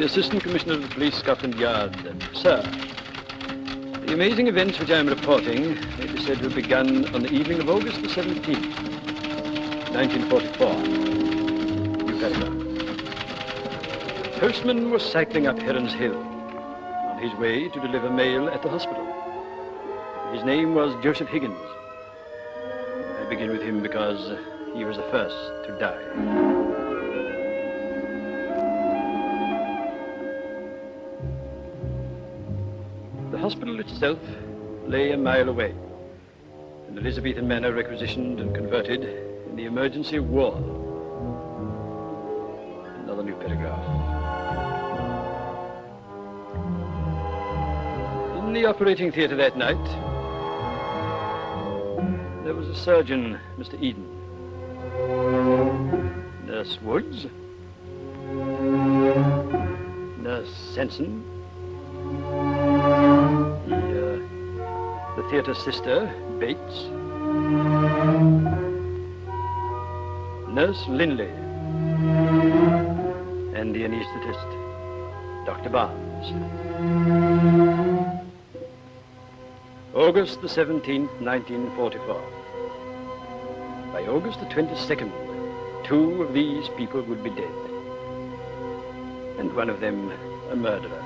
the Assistant Commissioner of the Police, Scotland Yard. Sir, the amazing events which I am reporting may be said to have begun on the evening of August the 17th, 1944. New paragraph. The postman was cycling up Heron's Hill on his way to deliver mail at the hospital. His name was Joseph Higgins. I begin with him because he was the first to die. The hospital itself lay a mile away, an Elizabethan manor requisitioned and converted in the emergency of war. Another new paragraph. In the operating theatre that night, there was a surgeon, Mr. Eden, Nurse Woods, Nurse Sanson, the theatre sister, Bates, Nurse Linley, and the anaesthetist, Dr. Barnes. August the 17th, 1944. By August the 22nd, 2 of these people would be dead, and one of them a murderer.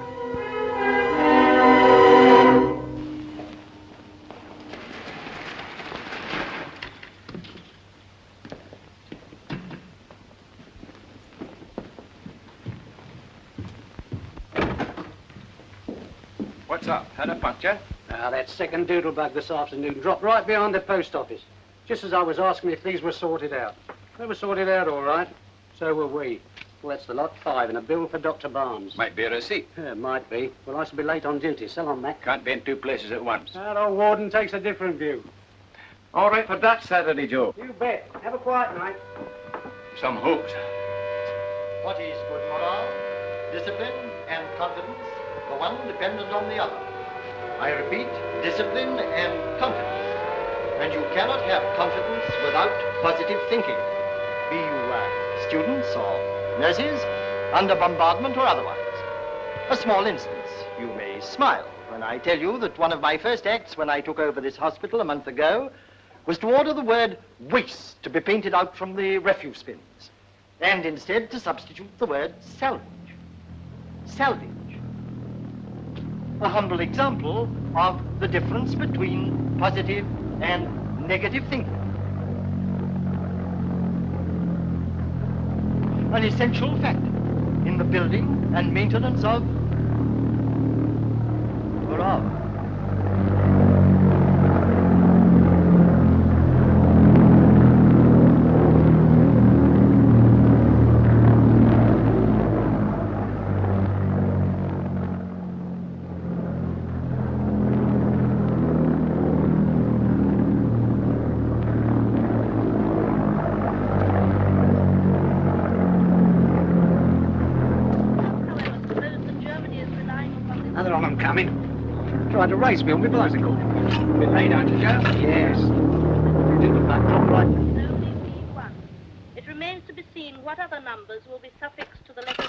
What's up? Had a puncture? That second doodlebug this afternoon dropped right behind the post office, just as I was asking if these were sorted out. They were sorted out all right. So were we. Well, that's the lot 5 and a bill for Dr. Barnes. Might be a receipt. Yeah, might be. Well, I shall be late on duty. So long, Mac. Can't be in 2 places at once. That old warden takes a different view. All right for that Saturday, Joe. You bet. Have a quiet night. Some hopes. What is good morale? Discipline and confidence, the one dependent on the other. I repeat, discipline and confidence. And you cannot have confidence without positive thinking. Be you students or nurses, under bombardment or otherwise. A small instance. You may smile when I tell you that one of my first acts when I took over this hospital a month ago was to order the word waste to be painted out from the refuse bins, and instead to substitute the word salvage. Salvage. A humble example of the difference between positive and negative thinking. An essential factor in the building and maintenance of morale. Tried to race me on my bicycle. Bit late, aren't you, Joe? Yes. You did look like top right. Only V1. It remains to be seen what other numbers will be suffixed to the letter V.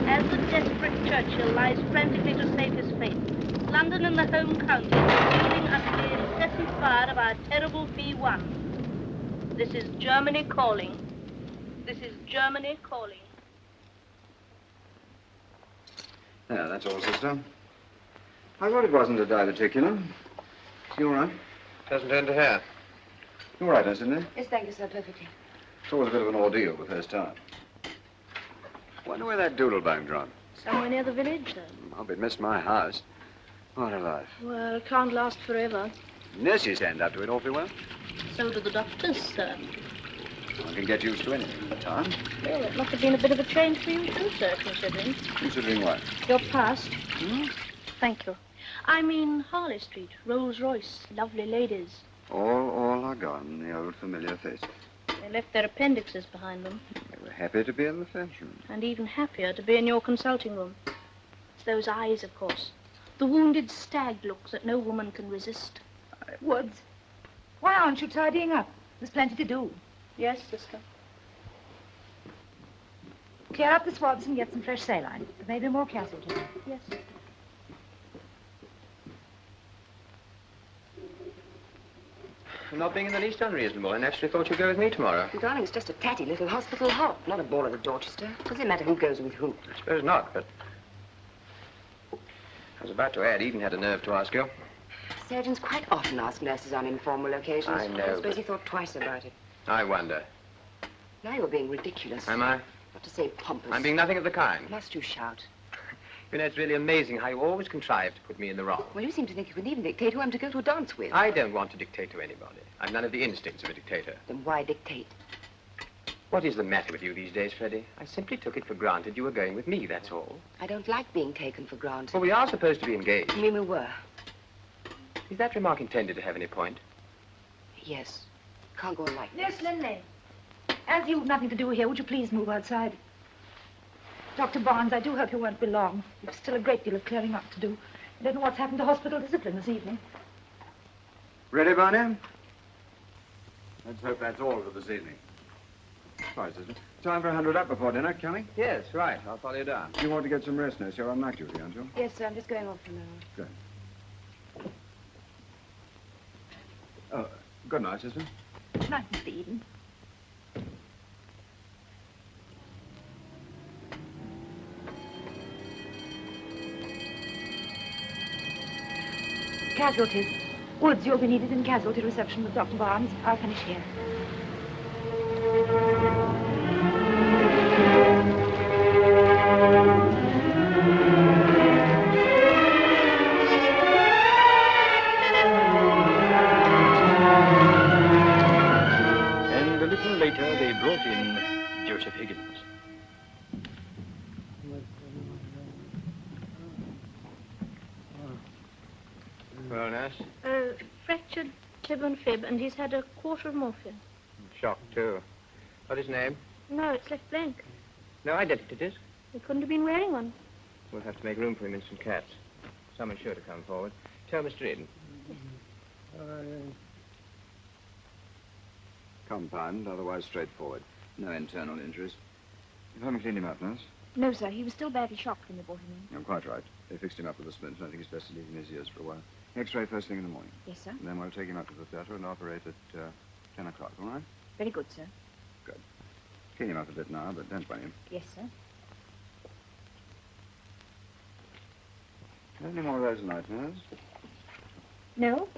As the desperate Churchill lies frantically to save his faith, London and the home counties are yielding under the incessant fire of our terrible V1. This is Germany calling. This is Germany calling. Yeah, that's all, sister. I thought it wasn't a diverticular. Is he all right? Doesn't turn to hair. You all right, isn't he? Yes, thank you, sir, perfectly. It's always a bit of an ordeal the first time. Wonder where that doodlebug dropped. Somewhere near the village, sir. Hope it missed my house. What a life. Well, it can't last forever. Nurses stand up to it awfully well. So do the doctors, sir. One can get used to anything in time. Well, it must have been a bit of a change for you too, sir, considering. Considering what? Your past. Thank you. I mean Harley Street, Rolls-Royce, lovely ladies. All are gone, the old familiar faces. They left their appendixes behind them. They were happy to be in the fashion. And even happier to be in your consulting room. It's those eyes, of course. The wounded stag look that no woman can resist. Woods, Why aren't you tidying up? There's plenty to do. Yes, sister. Clear up the swabs and get some fresh saline. There may be more casualties. Yes. I'm not being in the least unreasonable. I naturally thought you'd go with me tomorrow. Darling, it's just a tatty little hospital hop, not a ball of the Dorchester. Does it matter who goes with who? I suppose not, but... I was about to add, Eden had a nerve to ask you. Surgeons quite often ask nurses on informal occasions. I know, I suppose but- he thought twice about it. I wonder. Now you're being ridiculous. Am I? Not to say pompous. I'm being nothing of the kind. Must you shout? You know, it's really amazing how you always contrive to put me in the wrong. Well, you seem to think you can even dictate who I'm to go to a dance with. I don't want to dictate to anybody. I've none of the instincts of a dictator. Then why dictate? What is the matter with you these days, Freddie? I simply took it for granted you were going with me, that's all. I don't like being taken for granted. Well, we are supposed to be engaged. You mean we were? Is that remark intended to have any point? Yes. Can't go on like Nurse Lindley, as you've nothing to do here, would you please move outside? Dr. Barnes, I do hope you won't be long. You've still a great deal of clearing up to do. I don't know what's happened to hospital discipline this evening. Ready, Barney? Let's hope that's all for this evening. Right, sister. Time for 100 up before dinner, Kelly. Yes, right. I'll follow you down. You want to get some rest, nurse. You're on night duty, aren't you? Yes, sir. I'm just going off for a moment. Good. Oh, good night, sister. Good night, Mr. Eden. Casualties. Woods, you'll be needed in casualty reception with Dr. Barnes. I'll finish here. And a little later, they brought in Joseph Higgins. Well, nurse? Fractured tib and fib, and he's had a quarter of morphine. Shocked, too. What's his name? No, it's left blank. No identity disc. He couldn't have been wearing one. We'll have to make room for him in some cats. Someone's sure to come forward. Tell Mr. Eden. Compound, otherwise straightforward. No internal injuries. You haven't cleaned him up, nurse? No, sir. He was still badly shocked when they brought him in. I'm quite right. They fixed him up with a splint, and I think it's best to leave him in his ears for a while. X-ray first thing in the morning. Yes, sir. And then we'll take him up to the theatre and operate at 10 o'clock, all right? Very good, sir. Good. Clean him up a bit now, but don't worry him. Yes, sir. Any more of those nightmares? No?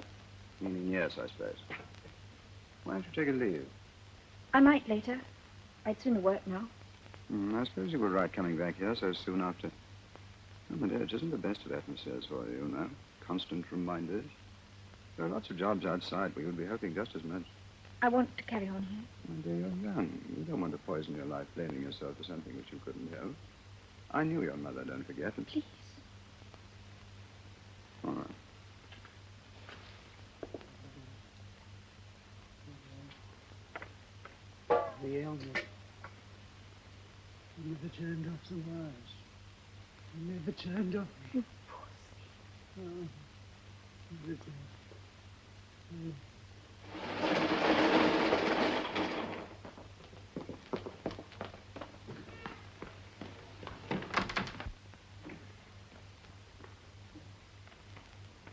Meaning yes, I suppose. Why don't you take a leave? I might later. I'd sooner work now. I suppose you were right coming back here so soon after. Oh, my dear, it isn't the best of atmospheres for you, you know. Constant reminders. There are lots of jobs outside where you'll be hoping just as much. I want to carry on here. My dear, you're young. You don't want to poison your life blaming yourself for something which you couldn't help. I knew your mother, don't forget. And... Please. All right. The illness. You never turned off the wires. You never turned off. You Oh, never did.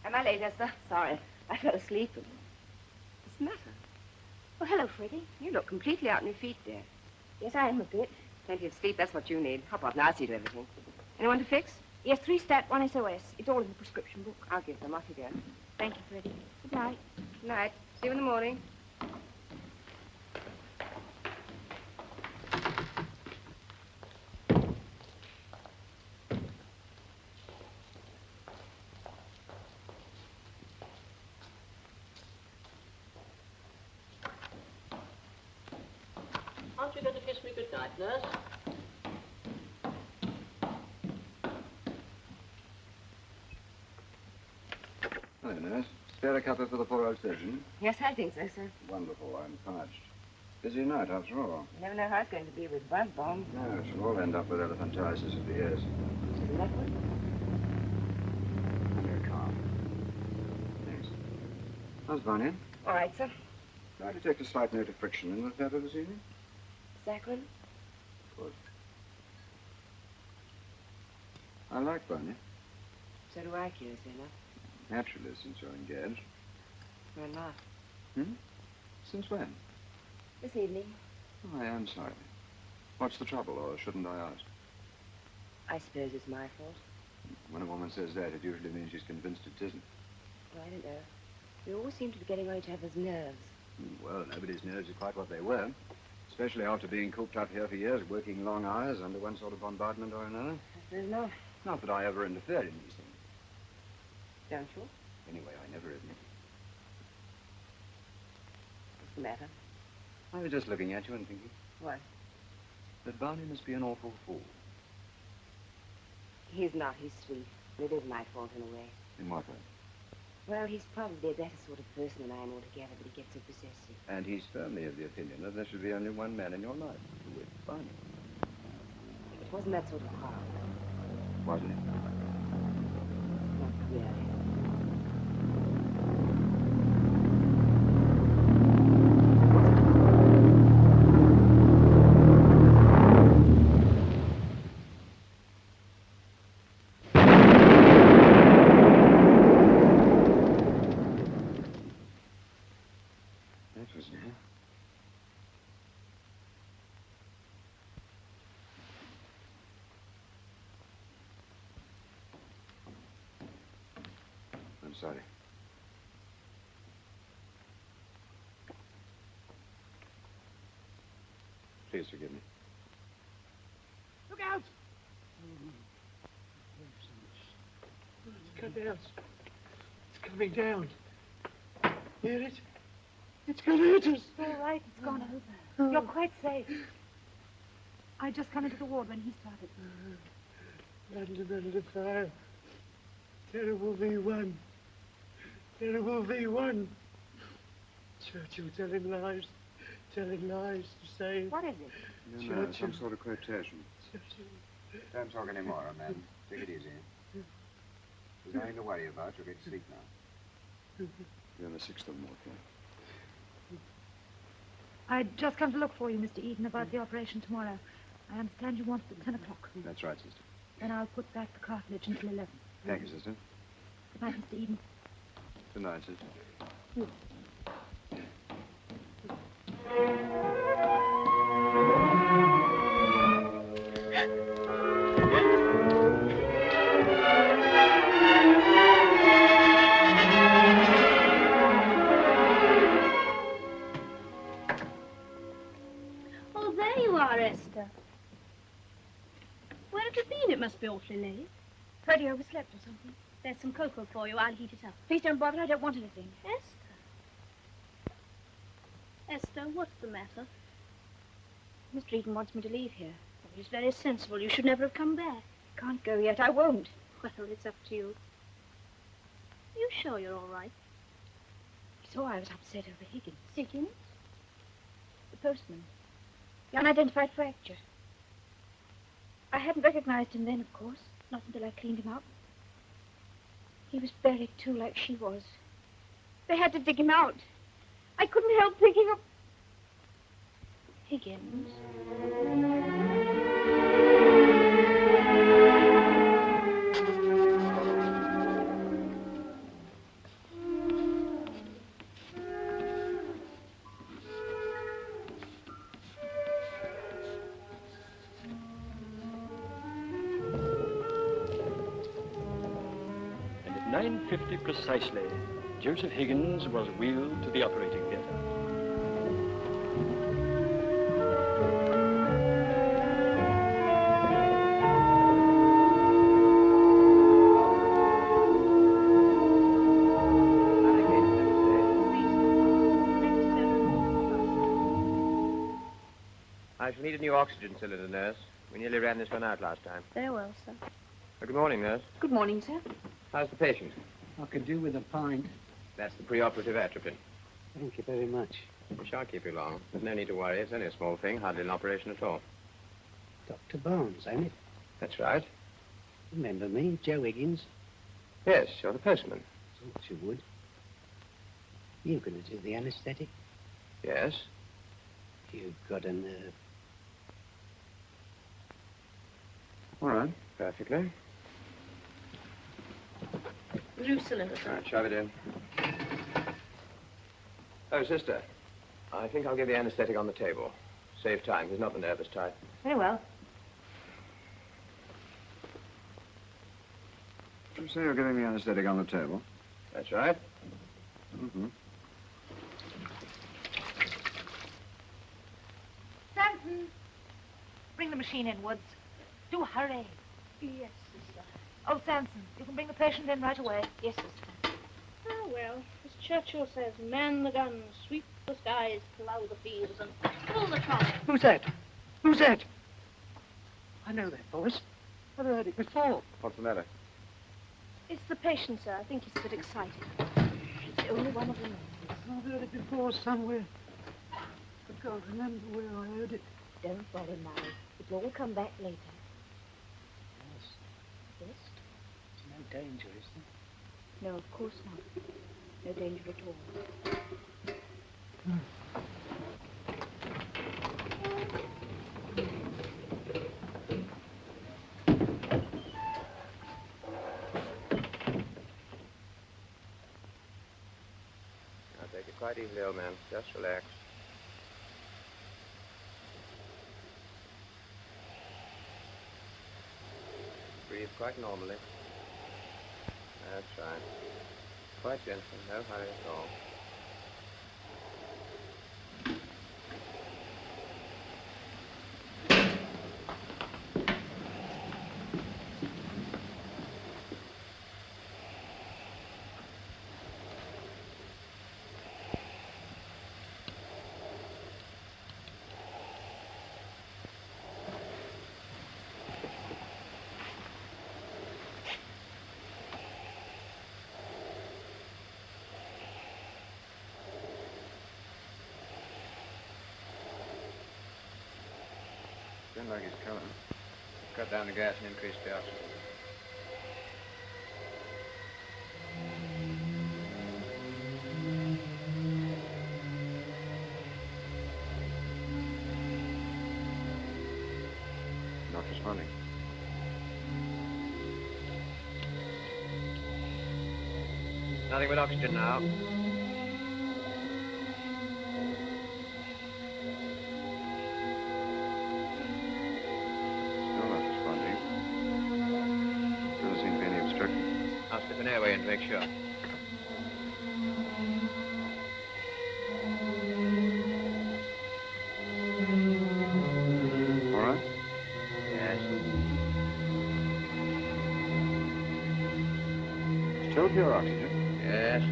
Am I late, Esther? Sorry. I fell asleep. What's the matter? Oh, hello, Freddie. You look completely out on your feet, dear. Yes, I am a bit. Plenty of sleep, that's what you need. Hop up now, I'll see to everything. Anyone to fix? Yes, 3 stat, 1 SOS. It's all in the prescription book. I'll give them. Off you go. Thank you, Freddie. Good night. Good night. See you in the morning. Aren't you going to kiss me good night, nurse? Hello, nurse. Spare a cuppa for the poor old surgeon? Yes, I think so, sir. Wonderful. I'm parched. Busy night, after all. You never know how it's going to be with buzz bombs. No, it shall all end up with elephantiasis of the ears. Isn't that what? Very calm. Thanks. How's Barney? All right, sir. I detect a slight note of friction in the feather this evening. Saccharin? Good. I like Barney. So do I, curiously enough. Naturally, since you're engaged. We're not. Since when? This evening. Oh, I am sorry. What's the trouble, or shouldn't I ask? I suppose it's my fault. When a woman says that, it usually means she's convinced it isn't. Well, I don't know. We always seem to be getting on each other's nerves. Well, nobody's nerves are quite what they were. Especially after being cooped up here for years, working long hours under one sort of bombardment or another. I suppose not. Not that I ever interfered in these things. Don't you? Anyway, I never admit it. What's the matter? I was just looking at you and thinking What? that Barney must be an awful fool. He's not. He's sweet. But it is my fault in a way. In what way? Well, he's probably a better sort of person than I am altogether, but he gets so possessive. And he's firmly of the opinion that there should be only one man in your life, with Barney. It wasn't that sort of quarrel. Wasn't it? Not really. That was near. I'm sorry. Please forgive me. Look out! It's coming out. It's coming down. Hear it? It's going to hit us. All right, it's gone over. You're quite safe. I just come into the ward when he started. London under fire. Terrible V1. Terrible V1. Churchill telling lies to save. What is it? No, some sort of quotation. Churchill. Don't talk anymore, man. Take it easy. There's nothing to worry about. You'll get to sleep now. You're the sixth of them, okay? I'd just come to look for you, Mr. Eden, about the operation tomorrow. I understand you want it at 10 o'clock. That's right, sister. Then I'll put back the cartilage until 11. Thank you, sister. Good night, Mr. Eden. Good night, sister. Oh, there you are, Esther. Where have you been? It must be awfully late. Heard you overslept or something. There's some cocoa for you. I'll heat it up. Please don't bother. I don't want anything. Esther. Esther, what's the matter? Mr. Eden wants me to leave here. Oh, he's very sensible. You should never have come back. I can't go yet. I won't. Well, it's up to you. Are you sure you're all right? He saw I was upset over Higgins. Higgins? The postman. The unidentified fracture. I hadn't recognized him then, of course. Not until I cleaned him up. He was buried, too, like she was. They had to dig him out. I couldn't help thinking of... Higgins? And at 9:50 precisely, Joseph Higgins was wheeled to the operating theatre. I shall need a new oxygen cylinder, nurse. We nearly ran this one out last time. Very well, sir. Good morning, nurse. Good morning, sir. How's the patient? I could do with a pint. That's the preoperative atropine. Thank you very much. We shan't keep you long. There's no need to worry. It's only a small thing, hardly an operation at all. Dr. Barnes, ain't it? That's right. Remember me, Joe Higgins? Yes, you're the postman. Thought you would. You going to do the anaesthetic? Yes? You've got a nerve. All right. Perfectly. Blue cylinder, sir. All right, shove it in. Oh, sister. I think I'll give the anesthetic on the table. Save time. He's not the nervous type. Very well. You say you're giving the anesthetic on the table? That's right. Mm-hmm. Stanton! Bring the machine in, Woods. Do hurry. Yes, sister. Oh, Stanton, you can bring the patient in right away. Yes, sister. Oh, well, as Churchill says, man the guns, sweep the skies, plough the fields, and pull the trolley. Who's that? Who's that? I know that voice. I've heard it before. What's the matter? It's the patient, sir. I think he's a bit excited. It's the only one of them. I've heard it before somewhere. I can't remember where I heard it. Don't worry, Mary. It will all come back later. Yes. Yes? There's no danger, is there? No, of course not. No danger at all. Now take it quite easily, old man. Just relax. Breathe quite normally. That's right. Quite gentle. No hurry at all. Don't like his color. Cut down the gas and increase the oxygen. Not responding. Nothing but oxygen now. Still not responding. Doesn't seem to be any obstruction. I'll slip an airway in to make sure. All right? Yes. Still pure oxygen. Yes.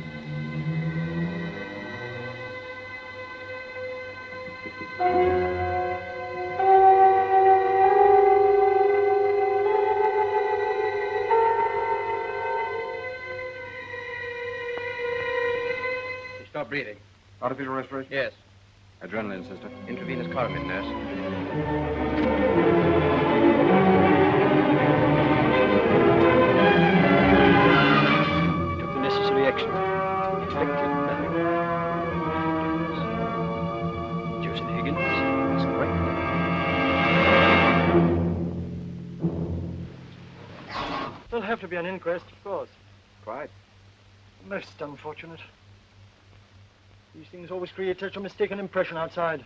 Stop breathing. Artificial respiration? Yes. Adrenaline, sister. Intravenous Coromin, nurse. He took the necessary action. Expected nothing. Joseph Higgins is correct. There'll have to be an inquest, of course. Quite. Most unfortunate. These things always create such a mistaken impression outside.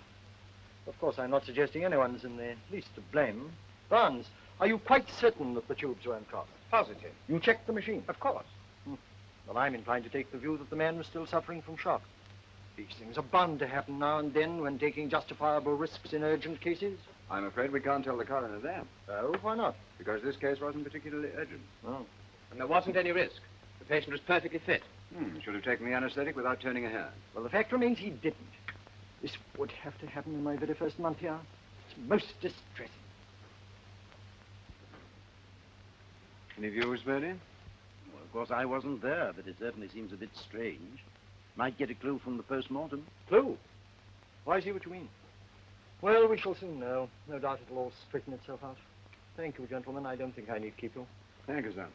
Of course, I'm not suggesting anyone's in the least to blame. Barnes, are you quite certain that the tubes weren't crossed? Positive. You checked the machine? Of course. Well, I'm inclined to take the view that the man was still suffering from shock. These things are bound to happen now and then when taking justifiable risks in urgent cases. I'm afraid we can't tell the coroner that. Oh, why not? Because this case wasn't particularly urgent. Oh. And there wasn't any risk. The patient was perfectly fit. Should have taken the anesthetic without turning a hair. Well, the fact remains he didn't. This would have to happen in my very first month here. It's most distressing. Any views, Bertie? Well, of course, I wasn't there, but it certainly seems a bit strange. Might get a clue from the post-mortem. Clue? Why, I see what you mean. Well, we shall soon know. No doubt it'll all straighten itself out. Thank you, gentlemen. I don't think I need keep you. Thank you, sir.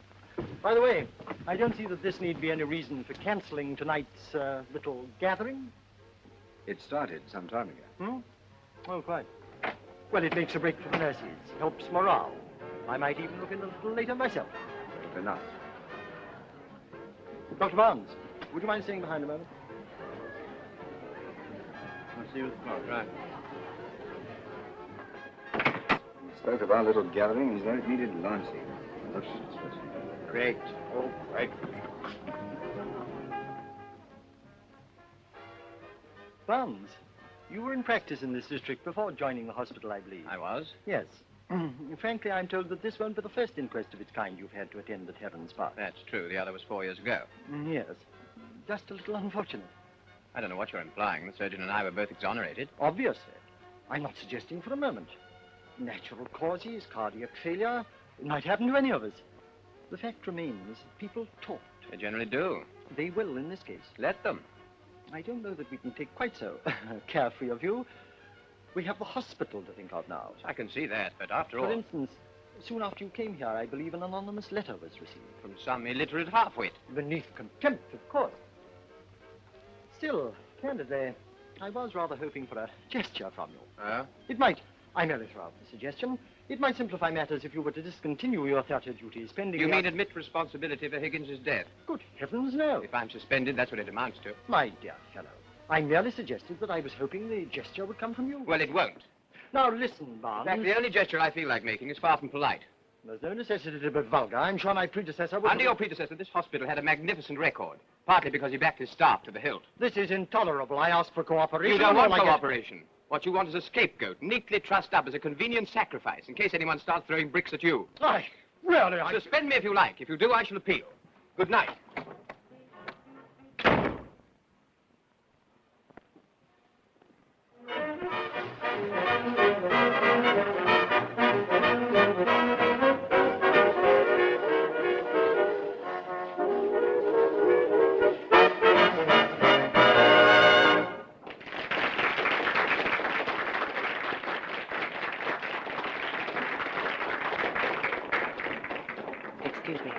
By the way, I don't see that this need be any reason for cancelling tonight's little gathering. It started some time ago. Hmm? Oh, quite. Well, it makes a break for the nurses. Helps morale. I might even look in a little later myself. Very nice. Dr. Barnes, would you mind staying behind a moment? I'll see you at the clock, right. We spoke of our little gathering as though it needed lancing. Great. Oh, great. Barnes, you were in practice in this district before joining the hospital, I believe. I was? Yes. Frankly, I'm told that this won't be the first inquest of its kind you've had to attend at Heron's Park. That's true. The other was 4 years ago. Yes. Just a little unfortunate. I don't know what you're implying. The surgeon and I were both exonerated. Obviously. I'm not suggesting for a moment. Natural causes, cardiac failure, it might happen to any of us. The fact remains, people talked. They generally do. They will in this case. Let them. I don't know that we can take quite so carefree a view. We have the hospital to think of now. I can see that, but after all... For instance, soon after you came here, I believe an anonymous letter was received. From some illiterate half-wit. Beneath contempt, of course. Still, candidly, I was rather hoping for a gesture from you. Oh? It might, I merely throw out the suggestion, it might simplify matters if you were to discontinue your theatre duties, spending... You mean admit responsibility for Higgins's death? Good heavens, no. If I'm suspended, that's what it amounts to. My dear fellow, I merely suggested that I was hoping the gesture would come from you. Well, it won't. Now, listen, Barnes. In fact, the only gesture I feel like making is far from polite. There's no necessity to be vulgar. I'm sure my predecessor would... Under your predecessor, this hospital had a magnificent record, partly because he backed his staff to the hilt. This is intolerable. I ask for cooperation. You don't want cooperation. What you want is a scapegoat, neatly trussed up as a convenient sacrifice, in case anyone starts throwing bricks at you. Really, Suspend me if you like. If you do, I shall appeal. Good night. Excuse me.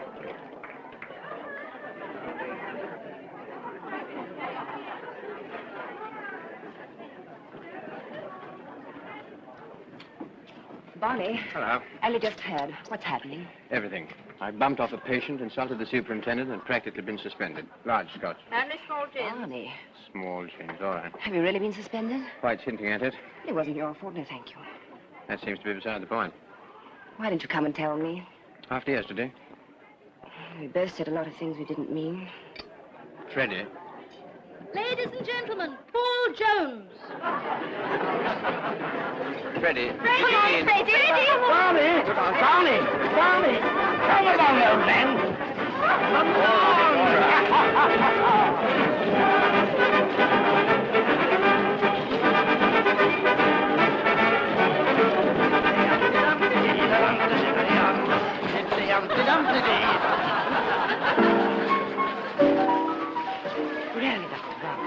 Barney. Hello. Ellie just heard. What's happening? Everything. I bumped off a patient, insulted the superintendent, and practically been suspended. Large scotch. Only small change. Barney, Small change, all right. have you really been suspended? Quite hinting at it. It wasn't your fault, no thank you. That seems to be beside the point. Why didn't you come and tell me? After yesterday, We both said a lot of things we didn't mean. Freddie. Ladies and gentlemen, Paul Jones. Freddie. Come on, Freddie. Barney! Barney! Barney! Come along, old man! Come Really, Dr. Brown?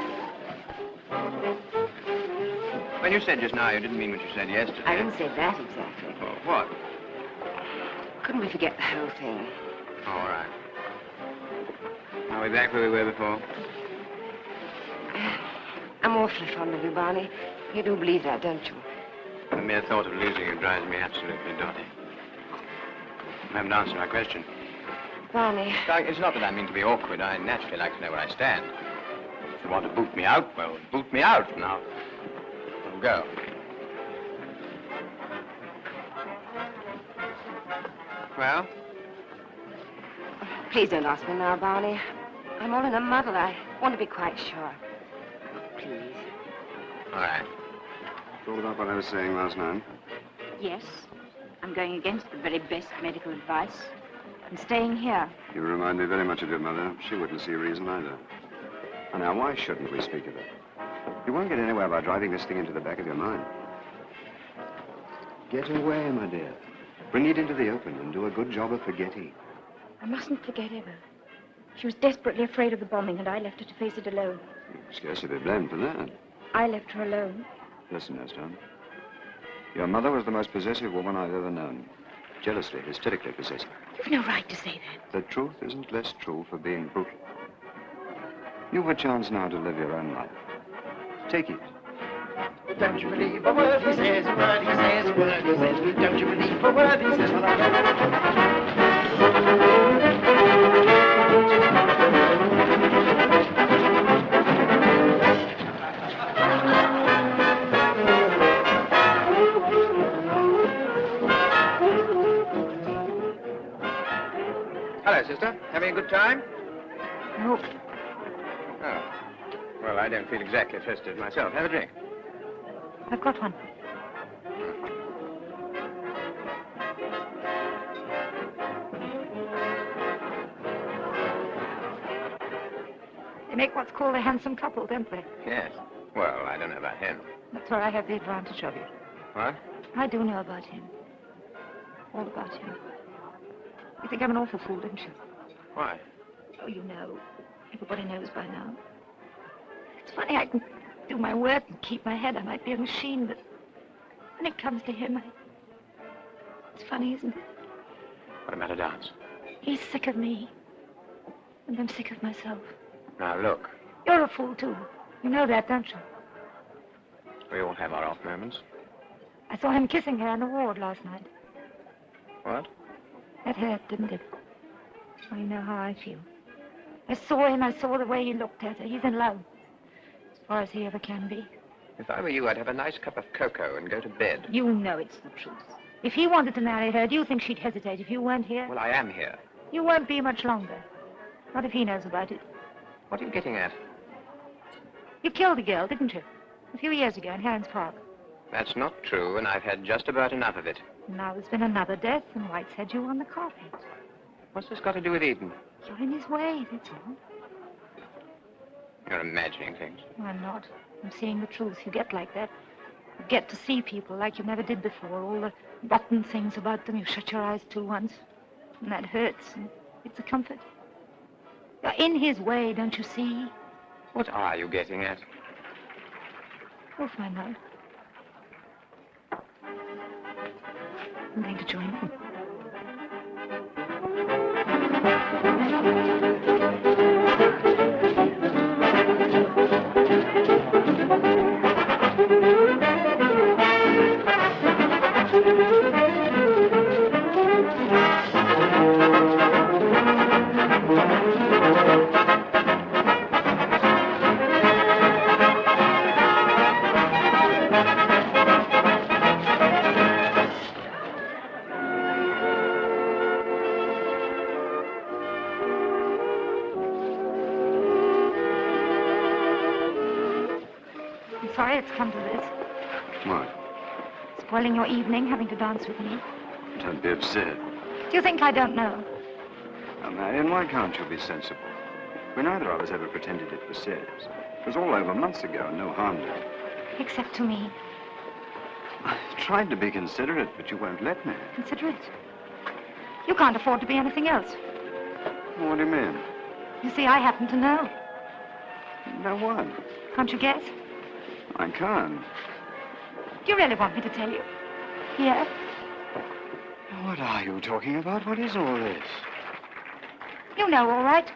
When you said just now you didn't mean what you said yesterday. I didn't say that exactly. Oh, what? Couldn't we forget the whole thing? All right. Are we back where we were before? I'm awfully fond of you, Barney. You do believe that, don't you? The mere thought of losing you drives me absolutely dotty. You haven't answered my question. Barney. It's not that I mean to be awkward. I naturally like to know where I stand. If you want to boot me out, well, boot me out. Now, we'll go. Well? Please don't ask me now, Barney. I'm all in a muddle. I want to be quite sure. Please. All right. It's all about what I was saying last night. Yes. I'm going against the very best medical advice. And staying here. You remind me very much of your mother. She wouldn't see a reason either. And now, why shouldn't we speak of it? You won't get anywhere by driving this thing into the back of your mind. Get away, my dear. Bring it into the open and do a good job of forgetting. I mustn't forget ever. She was desperately afraid of the bombing, and I left her to face it alone. You'd scarcely be blamed for that. I left her alone. Listen, Esther. Your mother was the most possessive woman I've ever known. Jealously, hysterically possessive. You've no right to say that. The truth isn't less true for being brutal. You've a chance now to live your own life. Take it. Don't you believe a word he says, a word he says, a word he says. Don't you believe a word he says. Hello, sister. Having a good time? No. Oh. Well, I don't feel exactly festive myself. Have a drink. I've got one. They make what's called a handsome couple, don't they? Yes. Well, I don't know about him. That's where I have the advantage of you. What? I do know about him. All about him. You think I'm an awful fool, don't you? Why? Oh, you know. Everybody knows by now. It's funny, I can do my work and keep my head. I might be a machine, but when it comes to him, it's funny, isn't it? What about a dance? He's sick of me. And I'm sick of myself. Now, look. You're a fool, too. You know that, don't you? We all have our off moments. I saw him kissing her in the ward last night. What? That hurt, didn't it? Well, you know how I feel. I saw him. I saw the way he looked at her. He's in love. As far as he ever can be. If I were you, I'd have a nice cup of cocoa and go to bed. You know it's the truth. If he wanted to marry her, do you think she'd hesitate if you weren't here? Well, I am here. You won't be much longer. Not if he knows about it. What are you getting at? You killed a girl, didn't you? A few years ago in Herons Park. That's not true, and I've had just about enough of it. Now there's been another death, and White's had you on the carpet. What's this got to do with Eden? You're in his way, that's all. You're imagining things. I'm not. I'm seeing the truth. You get like that. You get to see people like you never did before. All the rotten things about them you shut your eyes to once. And that hurts, and it's a comfort. You're in his way, don't you see? What are you getting at? You'll find out. I'm going to join him. Sorry it's come to this. What? Spoiling your evening, having to dance with me. Don't be absurd. Do you think I don't know? Now, Marion, why can't you be sensible? We neither of us ever pretended it was serious. It was all over months ago and no harm done. Except to me. I tried to be considerate, but you won't let me. Considerate? You can't afford to be anything else. What do you mean? You see, I happen to know. Know what? Can't you guess? I can't. Do you really want me to tell you? Yeah? What are you talking about? What is all this? You know, all right.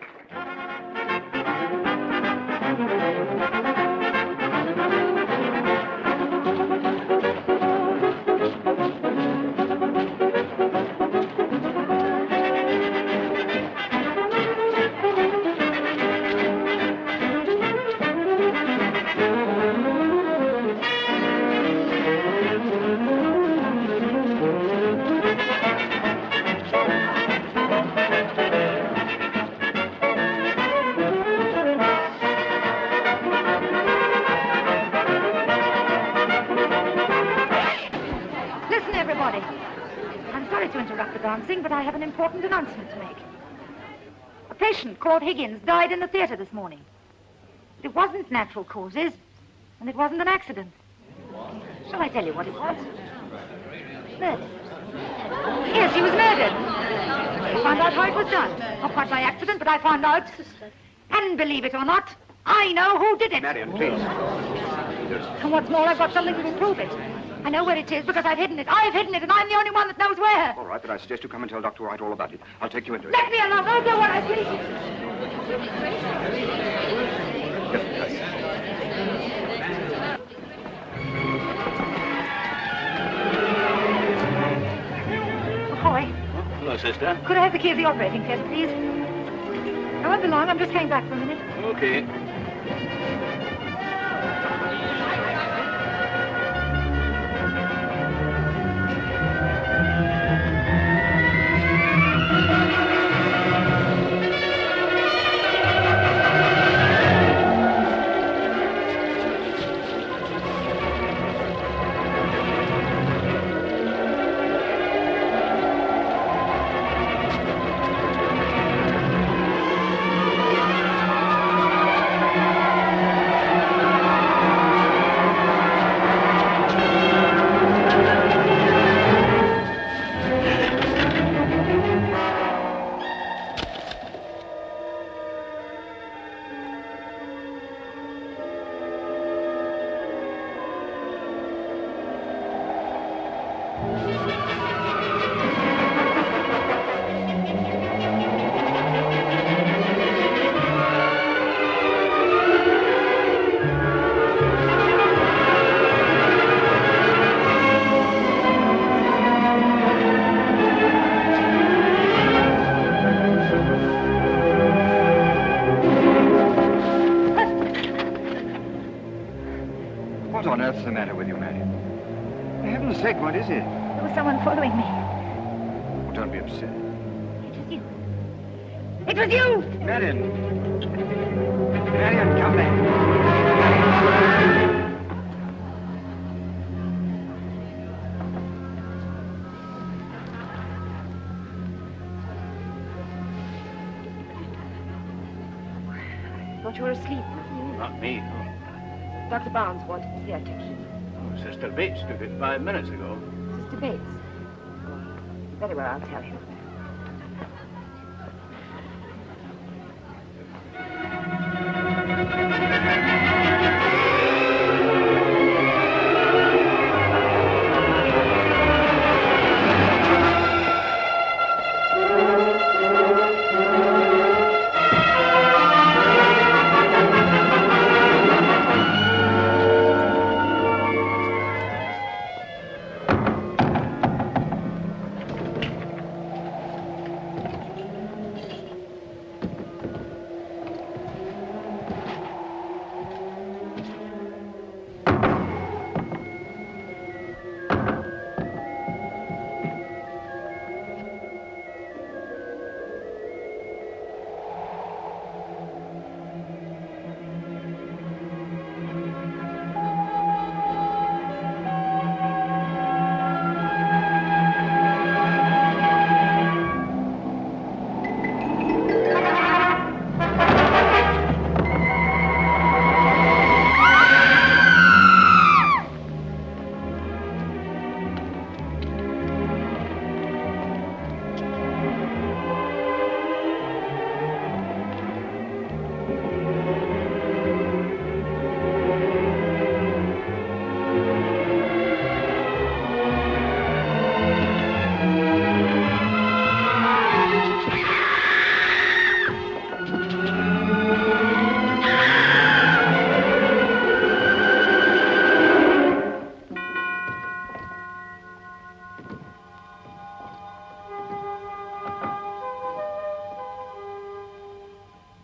But I have an important announcement to make. A patient called Higgins died in the theater this morning. It wasn't natural causes, and it wasn't an accident. Shall I tell you what it was? Murder. Yes, he was murdered. I found out how it was done. Not quite by accident, but I found out. And believe it or not, I know who did it. Marion, please. And what's more, I've got something to prove it. I know where it is because I've hidden it. I've hidden it, and I'm the only one that knows where. All right, but I suggest you come and tell Dr. White all about it. I'll take you into it. Let me alone. I'll do what I please. Just a second. sister. Could I have the key of the operating theatre, please? I won't be long. I'm just going back for a minute. Okay. What on earth's the matter with you, Marion? For heaven's sake, what is it? There was someone following me. Oh, don't be upset. It was you. It was you! Marion! Marion, come back. I thought you were asleep. Not me. Dr. Barnes wanted the theatre key. Oh, Sister Bates took it 5 minutes ago. Sister Bates. Oh, very well, I'll tell him.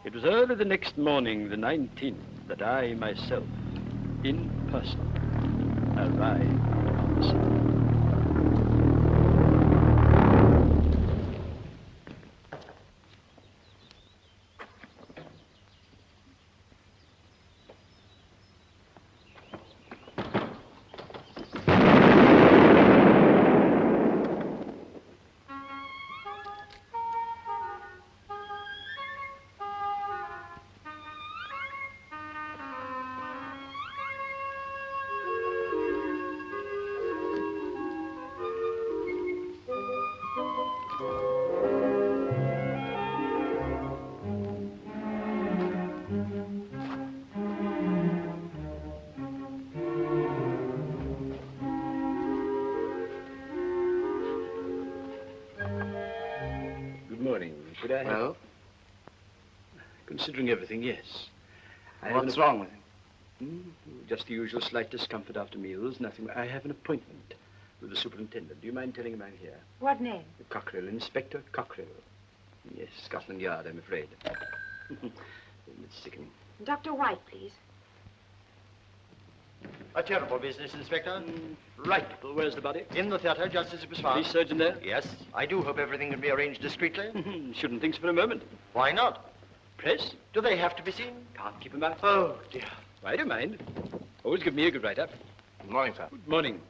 It was early the next morning, the 19th, that I myself, in person, arrived on the scene. Could I have... Well? Considering everything, yes. What's wrong with him? Just the usual slight discomfort after meals, nothing. I have an appointment with the superintendent. Do you mind telling him I'm here? What name? Cockrill, Inspector Cockrill. Yes, Scotland Yard, I'm afraid. It's sickening. Dr. White, please. A terrible business, Inspector. Right. Well, where's the body? In the theatre, just as it was found. Police surgeon there? Yes. I do hope everything can be arranged discreetly. Shouldn't think so for a moment. Why not? Press? Do they have to be seen? Can't keep 'em out. Oh, dear. I don't mind. Always give me a good write-up. Good morning, sir. Good morning.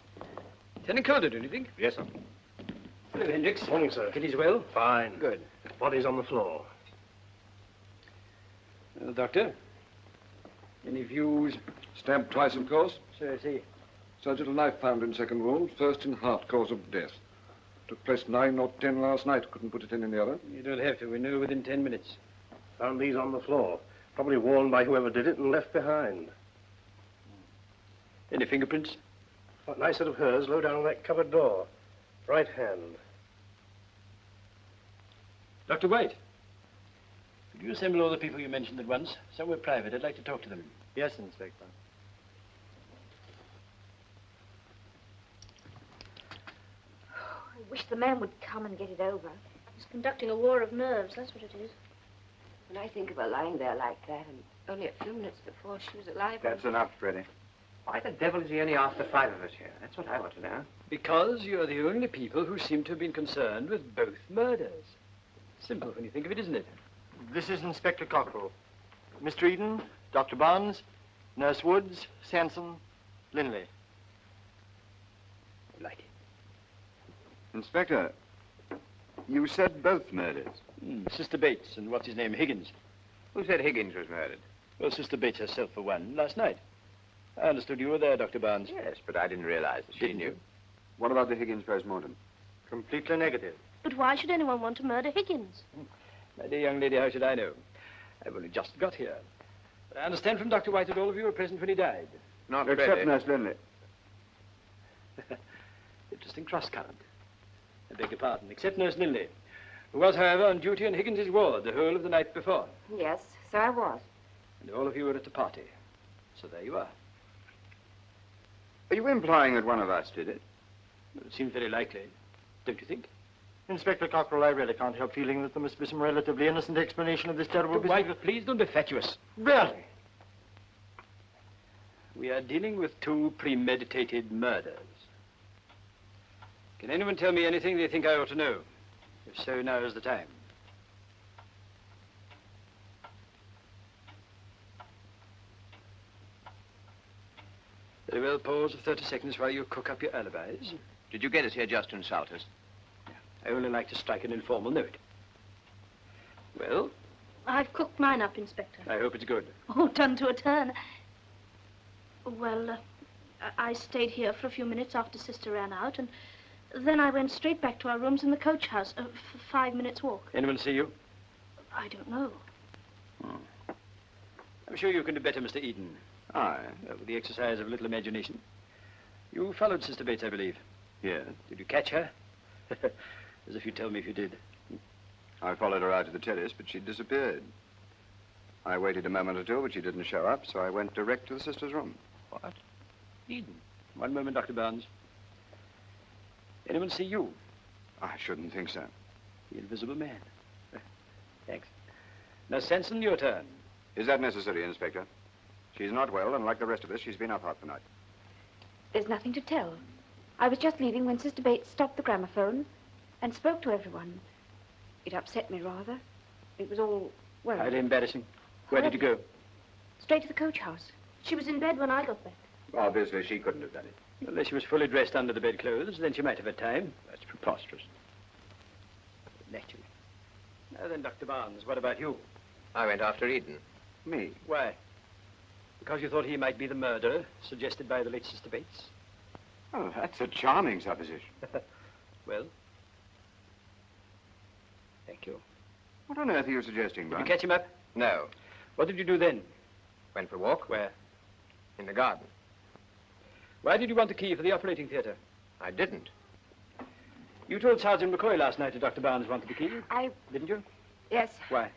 Turning colder, don't you think? Yes, sir. Hello, Hendricks. Morning, sir. Kitty's well? Fine. Good. Body's on the floor. Doctor? Any views? Stabbed twice, of course. So I see. Surgical knife found in second wound, first in heart, cause of death. Took place 9 or 10 last night. Couldn't put it in any other. You don't have to. We know within 10 minutes. Found these on the floor. Probably worn by whoever did it and left behind. Any fingerprints? What nice set of hers low down on that cupboard door. Right hand. Dr. White, could you assemble all the people you mentioned at once? Somewhere private. I'd like to talk to them. Yes, Inspector. I wish the man would come and get it over. He's conducting a war of nerves, that's what it is. When I think of her lying there like that, and only a few minutes before she was alive... That's enough, Freddie. Why the devil is he only after 5 of us here? That's what I want to know. Because you're the only people who seem to have been concerned with both murders. Simple when you think of it, isn't it? This is Inspector Cockrill. Mr. Eden, Dr. Barnes, Nurse Woods, Sanson, Linley. Like it. Inspector, you said both murders. Sister Bates and what's his name, Higgins. Who said Higgins was murdered? Well, Sister Bates herself, for one, last night. I understood you were there, Dr. Barnes. Yes, but I didn't realize that she knew. What about the Higgins post-mortem? Completely negative. But why should anyone want to murder Higgins? My dear young lady, how should I know? I've only just got here. But I understand from Dr. White that all of you were present when he died. Not Except really. Nurse Linley. Interesting cross-current. I beg your pardon. Except Nurse Linley, who was, however, on duty in Higgins's ward the whole of the night before. Yes, so I was. And all of you were at the party. So there you are. Are you implying that one of us did it? Well, it seems very likely. Don't you think? Inspector Cockrill, I really can't help feeling that there must be some relatively innocent explanation of this terrible business. White, please don't be fatuous. Really? We are dealing with 2 premeditated murders. Can anyone tell me anything they think I ought to know? If so, now is the time. Very well, pause of 30 seconds while you cook up your alibis. Did you get us here just to insult us? I only like to strike an informal note. Well? I've cooked mine up, Inspector. I hope it's good. Oh, done to a turn. Well, I stayed here for a few minutes after Sister ran out, and then I went straight back to our rooms in the coach house, 5 minutes walk. Anyone see you? I don't know. I'm sure you can do better, Mr. Eden. Aye. With the exercise of a little imagination. You followed Sister Bates, I believe. Yes. Did you catch her? As if you'd tell me if you did. I followed her out to the terrace, but she disappeared. I waited a moment or two, but she didn't show up, so I went direct to the sister's room. What? Eden. One moment, Dr. Barnes. Anyone see you? I shouldn't think so. The invisible man. Thanks. Now, Sanson, your turn. Is that necessary, Inspector? She's not well, and like the rest of us, she's been up half the night. There's nothing to tell. I was just leaving when Sister Bates stopped the gramophone and spoke to everyone. It upset me rather. It was all, well... Highly embarrassing. Where did you go? Straight to the coach house. She was in bed when I got back. Obviously, she couldn't have done it. Unless she was fully dressed under the bedclothes, then she might have had time. That's preposterous. Naturally. Now then, Dr. Barnes, what about you? I went after Eden. Me? Why? Because you thought he might be the murderer suggested by the late Sister Bates? Oh, that's a charming supposition. Well? Thank you. What on earth are you suggesting, Did Barnes? you catch him up? No. What did you do then? Went for a walk. Where? In the garden. Why did you want the key for the operating theatre? I didn't. You told Sergeant McCoy last night that Dr. Barnes wanted the key. Didn't you? Yes. Why?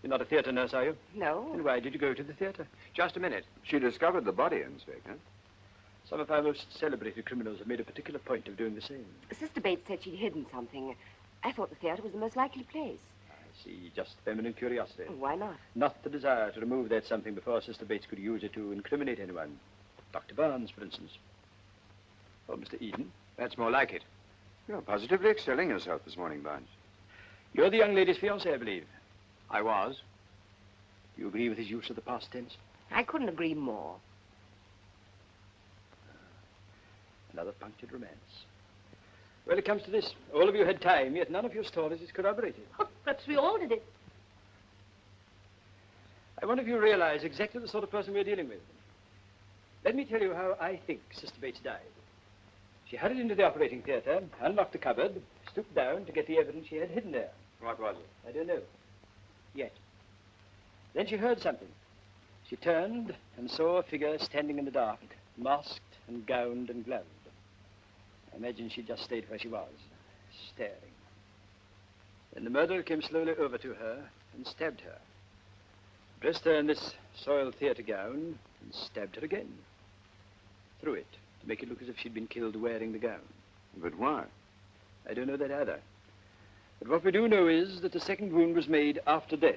You're not a theatre nurse, are you? No. And why did you go to the theatre? Just a minute. She discovered the body, Inspector. Some of our most celebrated criminals have made a particular point of doing the same. Sister Bates said she'd hidden something. I thought the theatre was the most likely place. I see, just feminine curiosity. Why not? Not the desire to remove that something before Sister Bates could use it to incriminate anyone. Dr. Barnes, for instance. Or Mr. Eden. That's more like it. You're positively excelling yourself this morning, Barnes. You're the young lady's fiancé, I believe. I was. Do you agree with his use of the past tense? I couldn't agree more. Another punctured romance. Well, it comes to this. All of you had time, yet none of your stories is corroborated. Oh, perhaps we all did it. I wonder if you realize exactly the sort of person we're dealing with. Let me tell you how I think Sister Bates died. She hurried into the operating theatre, unlocked the cupboard, stooped down to get the evidence she had hidden there. What was it? I don't know. Yet. Then she heard something. She turned and saw a figure standing in the dark, masked and gowned and gloved. I imagine she just stayed where she was, staring. Then the murderer came slowly over to her and stabbed her. Dressed her in this soiled theatre gown and stabbed her again. Through it, to make it look as if she'd been killed wearing the gown. But why? I don't know that either. But what we do know is that the second wound was made after death.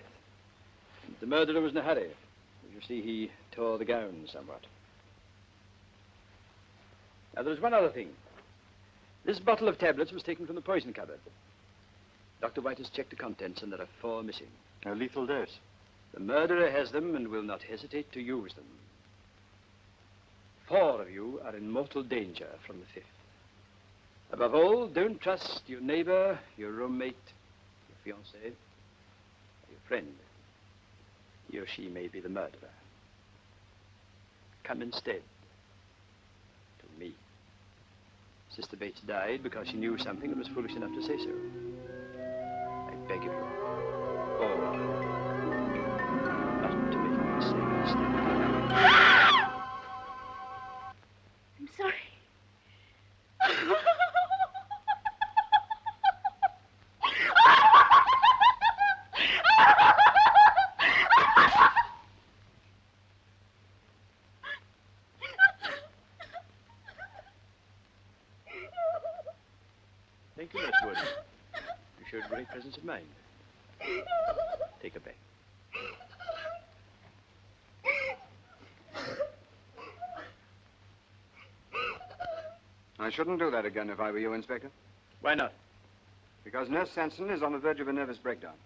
And the murderer was in a hurry. As you see, he tore the gown somewhat. Now, there's one other thing. This bottle of tablets was taken from the poison cupboard. Dr. White has checked the contents, and there are 4 missing. A lethal dose. The murderer has them and will not hesitate to use them. 4 of you are in mortal danger from the 5th. Above all, don't trust your neighbor, your roommate, your fiancé, or your friend. He or she may be the murderer. Come instead to me. Sister Bates died because she knew something and was foolish enough to say so. I beg of you, all, not to make the same mistake. I'm sorry. Thank you, Miss Wood. You showed great presence of mind. Take her back. I shouldn't do that again if I were you, Inspector. Why not? Because Nurse Sanson is on the verge of a nervous breakdown.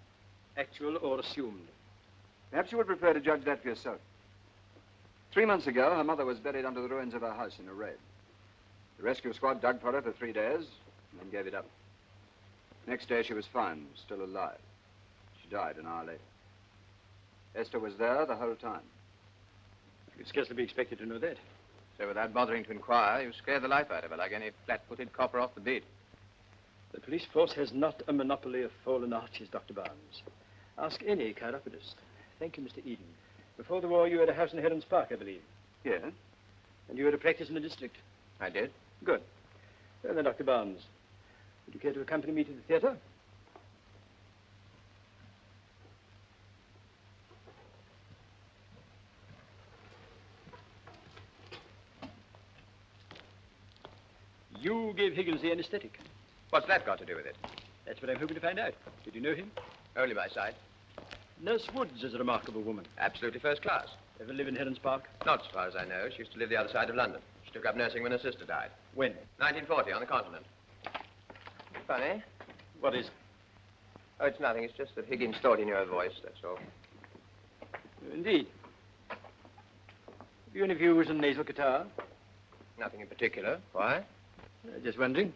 Actual or assumed? Perhaps you would prefer to judge that for yourself. 3 months ago, her mother was buried under the ruins of her house in a raid. The rescue squad dug for her for 3 days and then gave it up. Next day, she was found, still alive. She died an hour later. Esther was there the whole time. You'd scarcely be expected to know that. So without bothering to inquire, you scared the life out of her like any flat-footed copper off the beat. The police force has not a monopoly of fallen arches, Dr. Barnes. Ask any chiropodist. Thank you, Mr. Eden. Before the war, you had a house in Heron's Park, I believe. Yes? And you had a practice in the district? I did. Good. Well, then, Dr. Barnes, would you care to accompany me to the theatre? You gave Higgins the anesthetic. What's that got to do with it? That's what I'm hoping to find out. Did you know him? Only by sight. Nurse Woods is a remarkable woman. Absolutely first class. Ever live in Heron's Park? Not as far as I know. She used to live the other side of London. She took up nursing when her sister died. When? 1940, on the continent. Funny. What is? Oh, it's nothing. It's just that Higgins thought he knew her voice, that's all. Indeed. Have you any views on nasal catarrh? Nothing in particular. Why? Just wondering.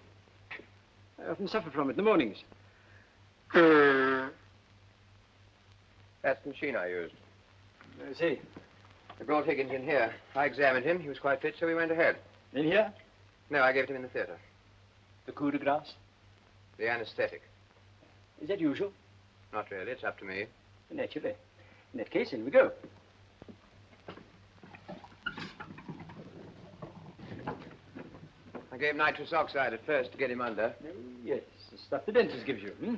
I often suffer from it in the mornings. That's the machine I used. I see. I brought Higgins in here. I examined him. He was quite fit, so we went ahead. In here? No, I gave it to him in the theatre. The coup de grace? The anesthetic. Is that usual? Not really. It's up to me. Naturally. In that case, in we go. I gave nitrous oxide at first to get him under. Oh, yes, the stuff the dentist gives you, hmm?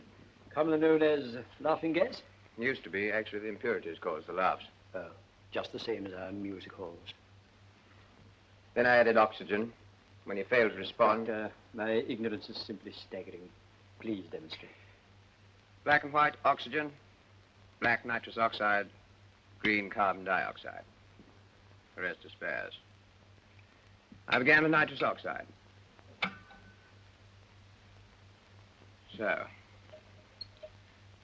Commonly known as laughing gas? Used to be. Actually, the impurities caused the laughs. Oh, just the same as our music halls. Then I added oxygen. When he failed to respond... My ignorance is simply staggering. Please demonstrate. Black and white oxygen, black nitrous oxide, green carbon dioxide. The rest are spares. I began with nitrous oxide. So,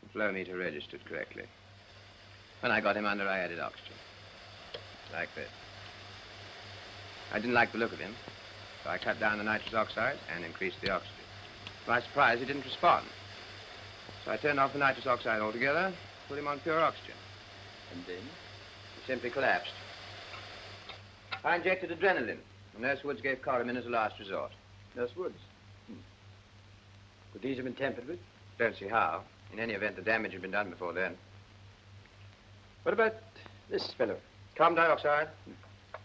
the flow meter registered correctly. When I got him under, I added oxygen. Like this. I didn't like the look of him, so I cut down the nitrous oxide and increased the oxygen. To my surprise, he didn't respond. So I turned off the nitrous oxide altogether, put him on pure oxygen. And then? He simply collapsed. I injected adrenaline. Nurse Woods gave Coramin as a last resort. Nurse Woods? Could these have been tampered with? Don't see how. In any event, the damage had been done before then. What about this fellow? Carbon dioxide.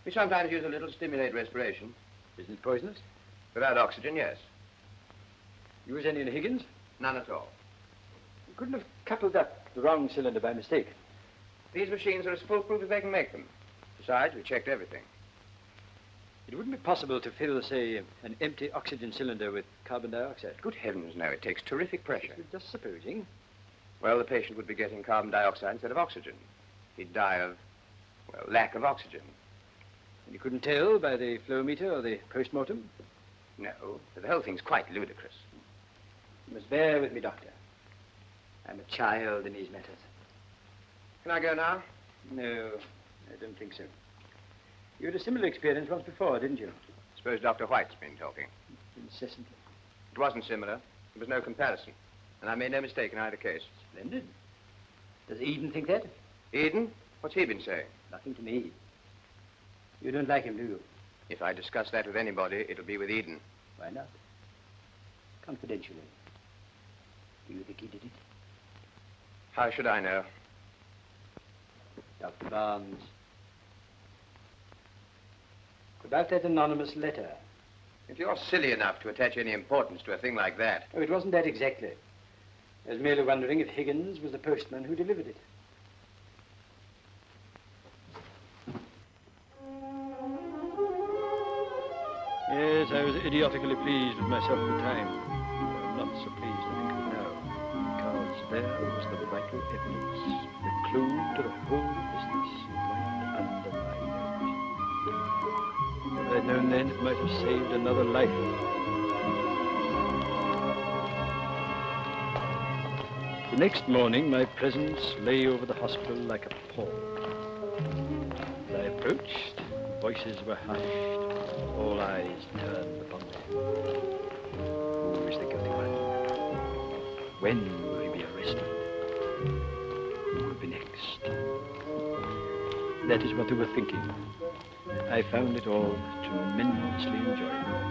We sometimes use a little to stimulate respiration. Isn't it poisonous? Without oxygen, yes. Use any in Higgins? None at all. You couldn't have coupled up the wrong cylinder by mistake. These machines are as foolproof as they can make them. Besides, we checked everything. It wouldn't be possible to fill, say, an empty oxygen cylinder with carbon dioxide. Good heavens, no. It takes terrific pressure. Just supposing. Well, the patient would be getting carbon dioxide instead of oxygen. He'd die of, well, lack of oxygen. And you couldn't tell by the flow meter or the post-mortem? No, but the whole thing's quite ludicrous. You must bear with me, Doctor. I'm a child in these matters. Can I go now? No, I don't think so. You had a similar experience once before, didn't you? Suppose Dr. White's been talking. Incessantly. It wasn't similar. There was no comparison. And I made no mistake in either case. Splendid. Does Eden think that? Eden? What's he been saying? Nothing to me. You don't like him, do you? If I discuss that with anybody, it'll be with Eden. Why not? Confidentially. Do you think he did it? How should I know? Dr. Barnes. About that anonymous letter. If you're silly enough to attach any importance to a thing like that... Oh, it wasn't that exactly. I was merely wondering if Higgins was the postman who delivered it. Yes, I was idiotically pleased with myself at the time. I'm not so pleased, I think, now. Because there was the vital evidence, the clue to the whole business, right under my nose. If I'd known then, it might have saved another life. The next morning, my presence lay over the hospital like a pall. As I approached, voices were hushed. All eyes turned upon me. Who is the guilty one? When will he be arrested? Who will be next? That is what they were thinking. I found it all tremendously enjoyable.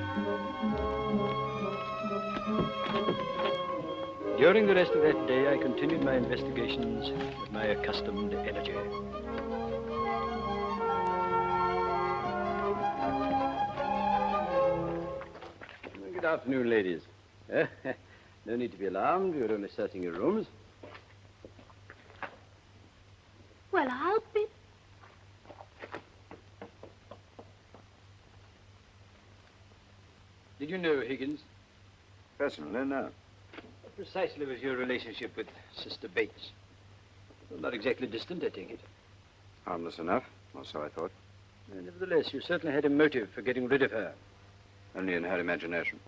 During the rest of that day, I continued my investigations with my accustomed energy. Good afternoon, ladies. No need to be alarmed. You're only searching your rooms. Well, I'll be... Did you know Higgins? Personally, no. What precisely was your relationship with Sister Bates? Well, not exactly distant, I take it. Harmless enough, or so I thought. Nevertheless, you certainly had a motive for getting rid of her. Only in her imagination.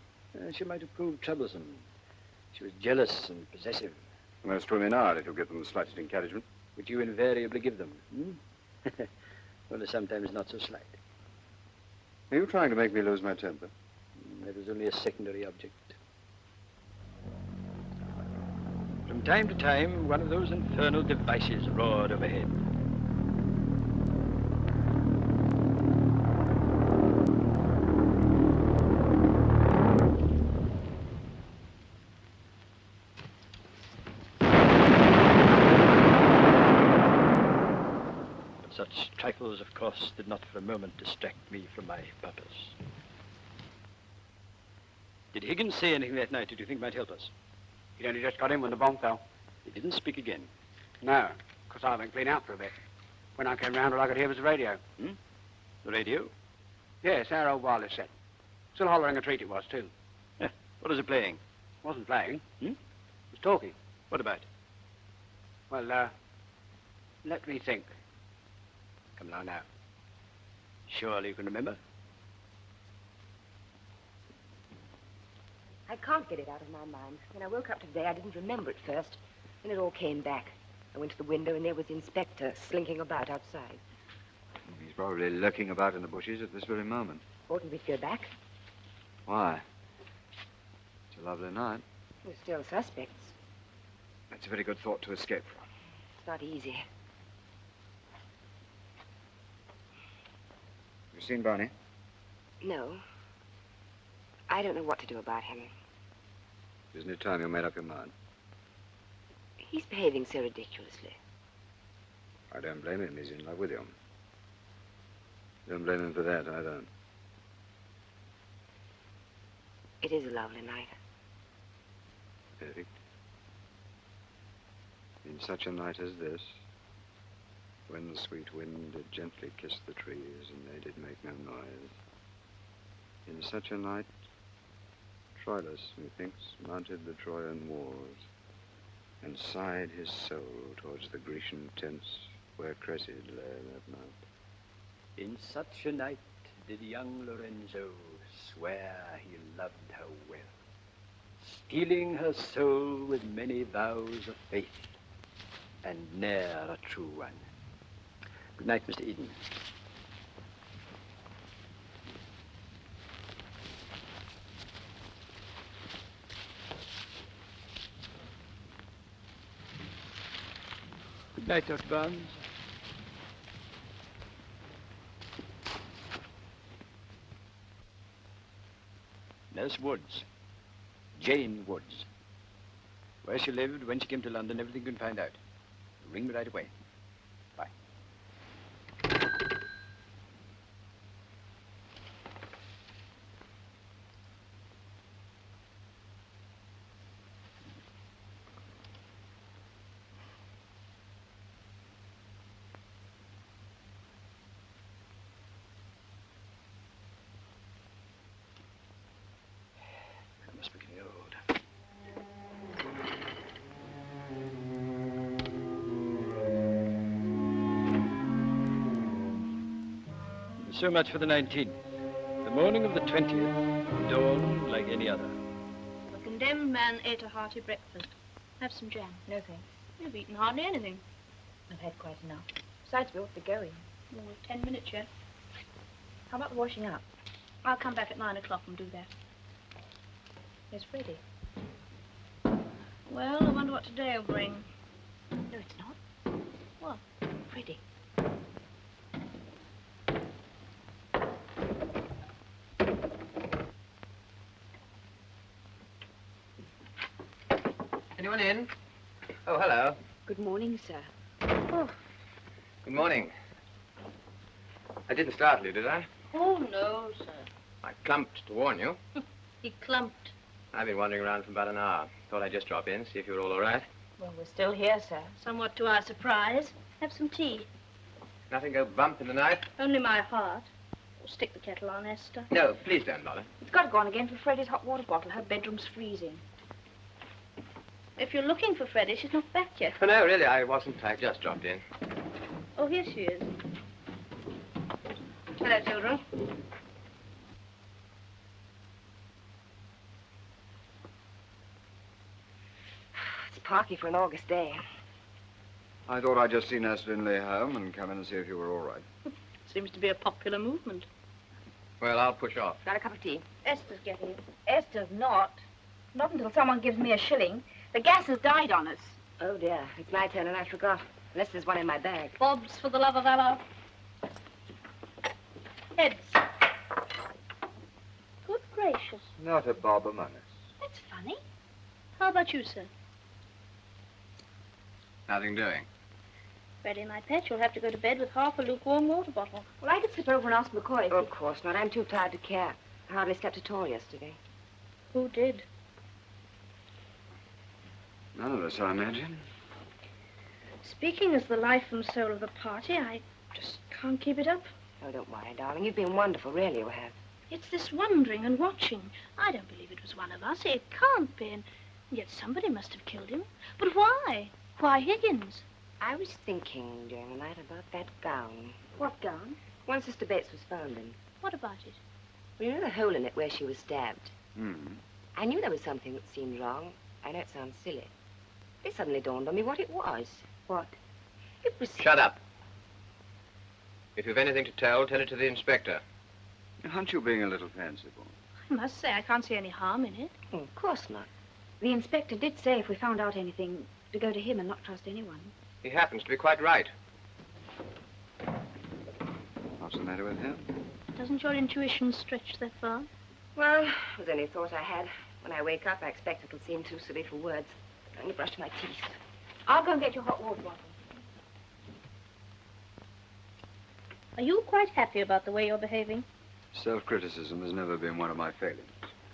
She might have proved troublesome. She was jealous and possessive. Most women are, if you give them the slightest encouragement. Which you invariably give them, Only sometimes not so slight. Are you trying to make me lose my temper? That was only a secondary object. From time to time, one of those infernal devices roared overhead. Such trifles, of course, did not for a moment distract me from my purpose. Did Higgins say anything that night that you think might help us? He'd only just got in when the bomb fell. He didn't speak again? No, because I went clean out for a bit. When I came round, all I could hear was the radio. The radio? Yes, our old wireless set. Still hollering a treat it was, too. What is it playing? Wasn't playing. It was talking. What about? Well, let me think. Come along now. Surely you can remember. I can't get it out of my mind. When I woke up today, I didn't remember it first. Then it all came back. I went to the window, and there was the inspector slinking about outside. He's probably lurking about in the bushes at this very moment. Oughtn't we to go back? Why? It's a lovely night. We're still suspects. That's a very good thought to escape from. It's not easy. You seen Barney? No. I don't know what to do about him. Isn't it time you made up your mind? He's behaving so ridiculously. I don't blame him. He's in love with you. Don't blame him for that, I don't. It is a lovely night. Perfect. In such a night as this, when the sweet wind did gently kiss the trees and they did make no noise, in such a night, Troilus, methinks, mounted the Trojan wars and sighed his soul towards the Grecian tents where Cressid lay that night. In such a night did young Lorenzo swear he loved her well, stealing her soul with many vows of faith, and ne'er a true one. Good night, Mr. Eden. Good night, Dr. Barnes. Nurse Woods. Jane Woods. Where she lived, when she came to London, everything you can find out. Ring me right away. Bye. I must be getting old. So much for the 19th. The morning of the 20th dawned like any other. The condemned man ate a hearty breakfast. Have some jam. No, thanks. You've eaten hardly anything. I've had quite enough. Besides, we ought to be going. Well, we've 10 minutes yet. How about the washing up? I'll come back at 9 o'clock and do that. Where's Freddie? Well, I wonder what today will bring. No, it's not. What? Freddie. Anyone in? Oh, hello. Good morning, sir. Oh. Good morning. I didn't startle you, did I? Oh, no, sir. I clumped to warn you. He clumped. I've been wandering around for about an hour. Thought I'd just drop in, see if you were all right. Well, we're still here, sir. Somewhat to our surprise. Have some tea. Nothing go bump in the night? Only my heart. We'll stick the kettle on, Esther. No, please don't bother. It's got to go on again for Freddie's hot water bottle. Her bedroom's freezing. If you're looking for Freddie, she's not back yet. Oh, no, really, I wasn't. I just dropped in. Oh, here she is. Hello, children. It's parky for an August day. I thought I'd just see Nurse Finlay home and come in and see if you were all right. Seems to be a popular movement. Well, I'll push off. Got a cup of tea? Esther's getting it. Esther's not. Not until someone gives me a shilling. The gas has died on us. Oh, dear. It's my turn and I forgot. Unless there's one in my bag. Bobs, for the love of Allah. Heads. Good gracious. Not a bob among us. That's funny. How about you, sir? Nothing doing. Freddie, my pet, you'll have to go to bed with half a lukewarm water bottle. Well, I could slip over and ask McCoy. Oh, of course not. I'm too tired to care. I hardly slept at all yesterday. Who did? None of us, I imagine. Speaking as the life and soul of the party, I just can't keep it up. Oh, don't worry, darling. You've been wonderful, really you have. It's this wondering and watching. I don't believe it was one of us. It can't be. And yet somebody must have killed him. But why? Why Higgins? I was thinking during the night about that gown. What gown? One Sister Bates was found in. What about it? Well, you know the hole in it where she was stabbed? Hmm. I knew there was something that seemed wrong. I know it sounds silly. It suddenly dawned on me what it was. What? It was... Shut up. If you've anything to tell it to the inspector. Aren't you being a little fanciful? I must say, I can't see any harm in it. Oh, of course not. The inspector did say if we found out anything, to go to him and not trust anyone. He happens to be quite right. What's the matter with him? Doesn't your intuition stretch that far? Well, it was any thought I had. When I wake up, I expect it'll seem too silly for words. I'm going to brush my teeth. I'll go and get your hot water bottle. Are you quite happy about the way you're behaving? Self-criticism has never been one of my failings.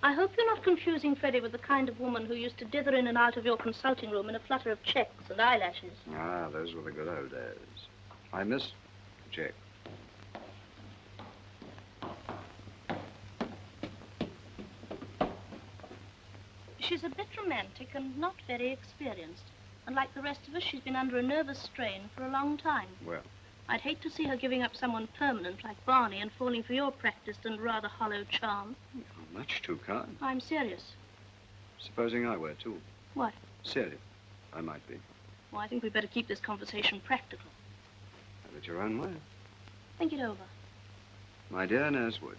I hope you're not confusing Freddie with the kind of woman who used to dither in and out of your consulting room in a flutter of checks and eyelashes. Ah, those were the good old days. I miss the check. She's a bit romantic and not very experienced. And like the rest of us, she's been under a nervous strain for a long time. Well, I'd hate to see her giving up someone permanent like Barney and falling for your practiced and rather hollow charm. much too kind. I'm serious. Supposing I were, too. What? Serious. I might be. Well, I think we'd better keep this conversation practical. Have it your own way. Think it over. My dear Nurse Woods,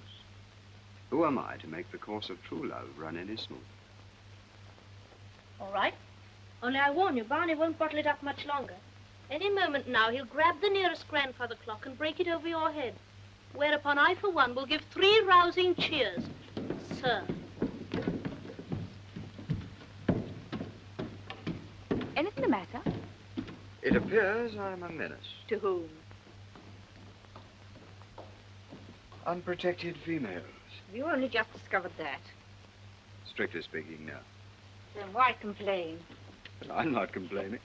who am I to make the course of true love run any smooth? All right. Only I warn you, Barney won't bottle it up much longer. Any moment now, he'll grab the nearest grandfather clock and break it over your head. Whereupon I, for one, will give 3 rousing cheers. Sir. Anything the matter? It appears I'm a menace. To whom? Unprotected females. You only just discovered that. Strictly speaking, no. Then why complain? But I'm not complaining.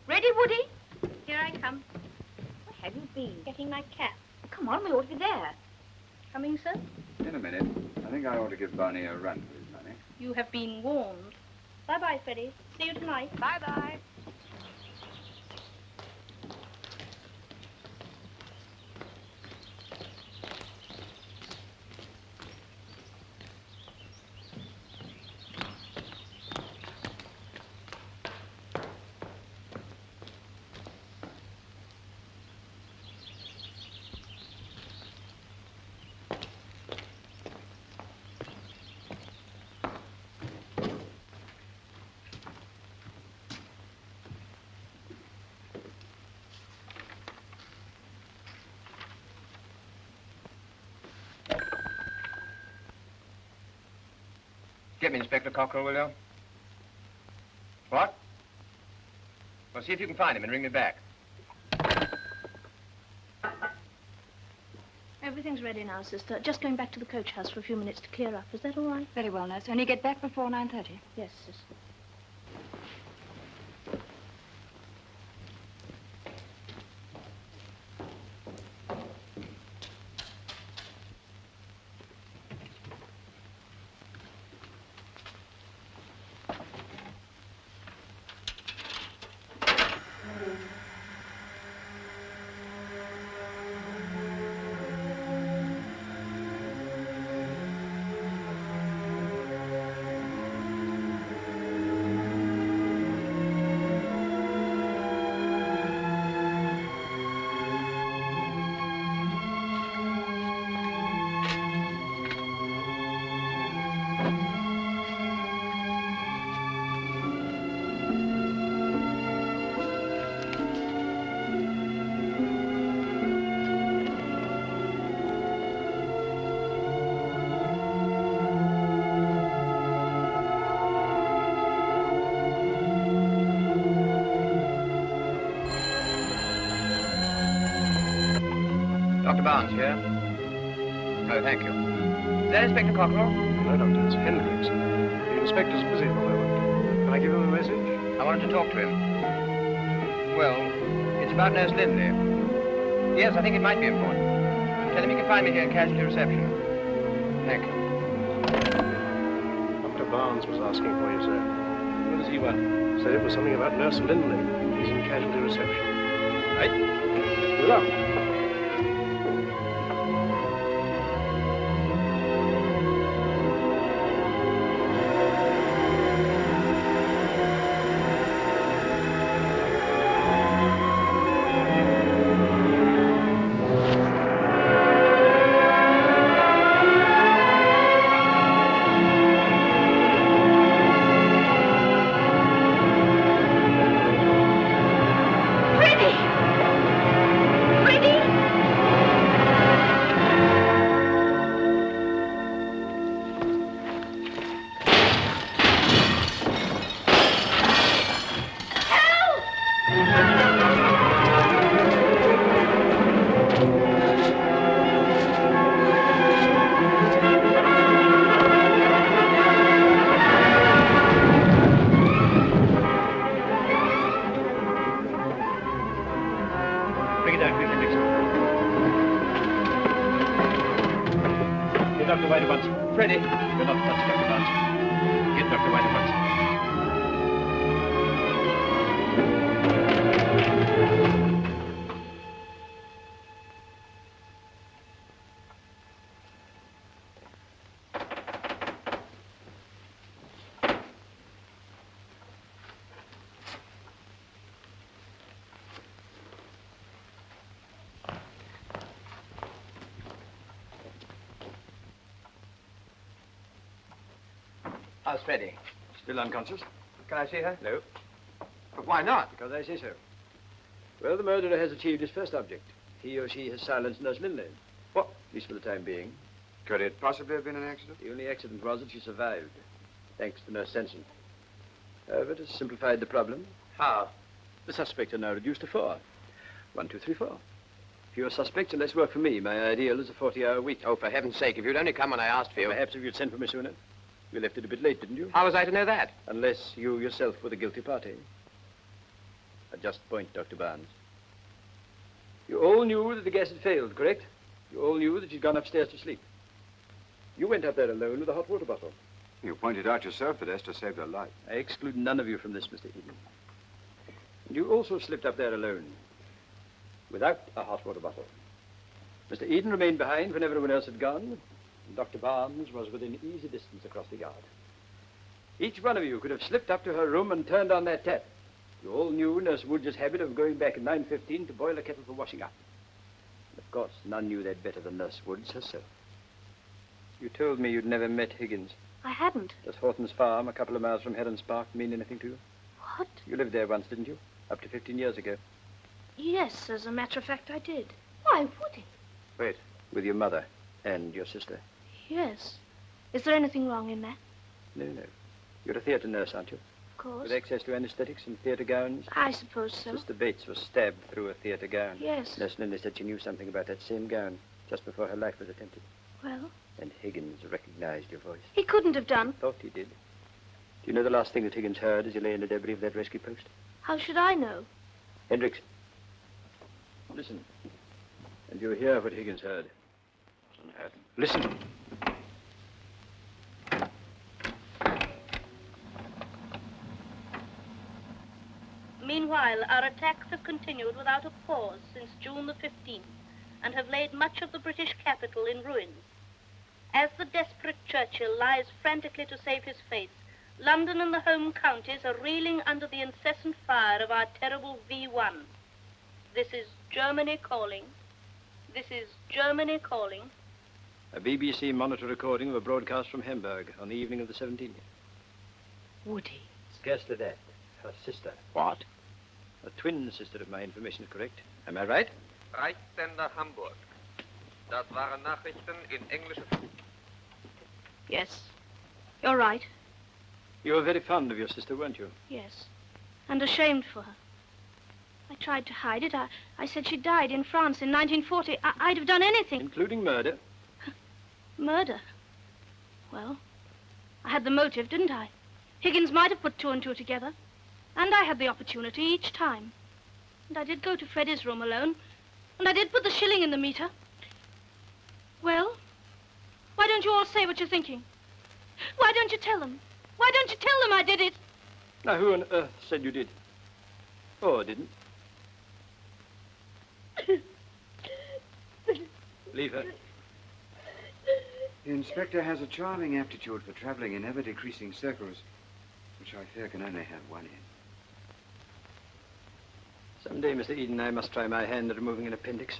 Ready, Woody? Here I come. Where have you been? Getting my cap. Come on, we ought to be there. Coming, sir? In a minute. I think I ought to give Barney a run for his money. You have been warned. Bye-bye, Freddie. See you tonight. Bye-bye. Get me Inspector Cockrill, will you? What? Well, see if you can find him and ring me back. Everything's ready now, sister. Just going back to the coach house for a few minutes to clear up. Is that all right? Very well, nurse. Only get back before 9:30. Yes, sister. Dr. Barnes here. Oh, thank you. Is that Inspector Cockrill? No, Doctor, it's Hendricks. The inspector's busy at the moment. Can I give him a message? I wanted to talk to him. Well, it's about Nurse Lindley. Yes, I think it might be important. Tell him he can find me here in casualty reception. Thank you. Dr. Barnes was asking for you, sir. What does he want? Said it was something about Nurse Lindley. He's in casualty reception. Right. Good luck. How's Freddie? Still unconscious? Can I see her? No. But why not? Because I say so. Well, the murderer has achieved his first object. He or she has silenced Nurse Lindley. What? At least for the time being. Could it possibly have been an accident? The only accident was that she survived, thanks to Nurse Sensen. However, it has simplified the problem. How? The suspects are now reduced to 4. 1, 2, 3, 4. Fewer suspects and less work for me. My ideal is a 40-hour week. Oh, for heaven's sake, if you'd only come when I asked for you. Perhaps if you'd sent for me sooner. You left it a bit late, didn't you? How was I to know that? Unless you yourself were the guilty party. A just point, Dr. Barnes. You all knew that the gas had failed, correct? You all knew that she'd gone upstairs to sleep. You went up there alone with a hot water bottle. You pointed out yourself that Esther saved her life. I exclude none of you from this, Mr. Eden. And you also slipped up there alone, without a hot water bottle. Mr. Eden remained behind when everyone else had gone, and Dr. Barnes was within easy distance across the yard. Each one of you could have slipped up to her room and turned on that tap. You all knew Nurse Woods' habit of going back at 9:15 to boil a kettle for washing up. And of course, none knew that better than Nurse Woods herself. You told me you'd never met Higgins. I hadn't. Does Horton's farm, a couple of miles from Heron's Park, mean anything to you? What? You lived there once, didn't you? Up to 15 years ago. Yes, as a matter of fact, I did. Why would he? Wait. With your mother and your sister. Yes. Is there anything wrong in that? No. You're a theatre nurse, aren't you? Of course. With access to anesthetics and theatre gowns? I suppose so. Sister Bates was stabbed through a theatre gown. Yes. Nurse Lindley said she knew something about that same gown just before her life was attempted. Well? And Higgins recognized your voice. He couldn't have done. Thought he did. Do you know the last thing that Higgins heard as he lay in the debris of that rescue post? How should I know? Hendricks. Listen. And you'll hear what Higgins heard. Listen. Meanwhile, our attacks have continued without a pause since June the 15th and have laid much of the British capital in ruins. As the desperate Churchill lies frantically to save his face, London and the home counties are reeling under the incessant fire of our terrible V1. This is Germany calling. This is Germany calling. A BBC monitor recording of a broadcast from Hamburg on the evening of the 17th. Woody. Scarcely that. Her sister. What? A twin sister, if my information is correct. Am I right? Reichssender Hamburg. Das waren Nachrichten in English. Yes. You're right. You were very fond of your sister, weren't you? Yes. And ashamed for her. I tried to hide it. I said she died in France in 1940. I'd have done anything. Including murder? Murder? Well, I had the motive, didn't I? Higgins might have put 2 and 2 together. And I had the opportunity each time. And I did go to Freddie's room alone. And I did put the shilling in the meter. Well, why don't you all say what you're thinking? Why don't you tell them? Why don't you tell them I did it? Now, who on earth said you did? Or didn't? Leave her. The inspector has a charming aptitude for traveling in ever-decreasing circles, which I fear can only have one end. Someday, Mr. Eden, I must try my hand at removing an appendix.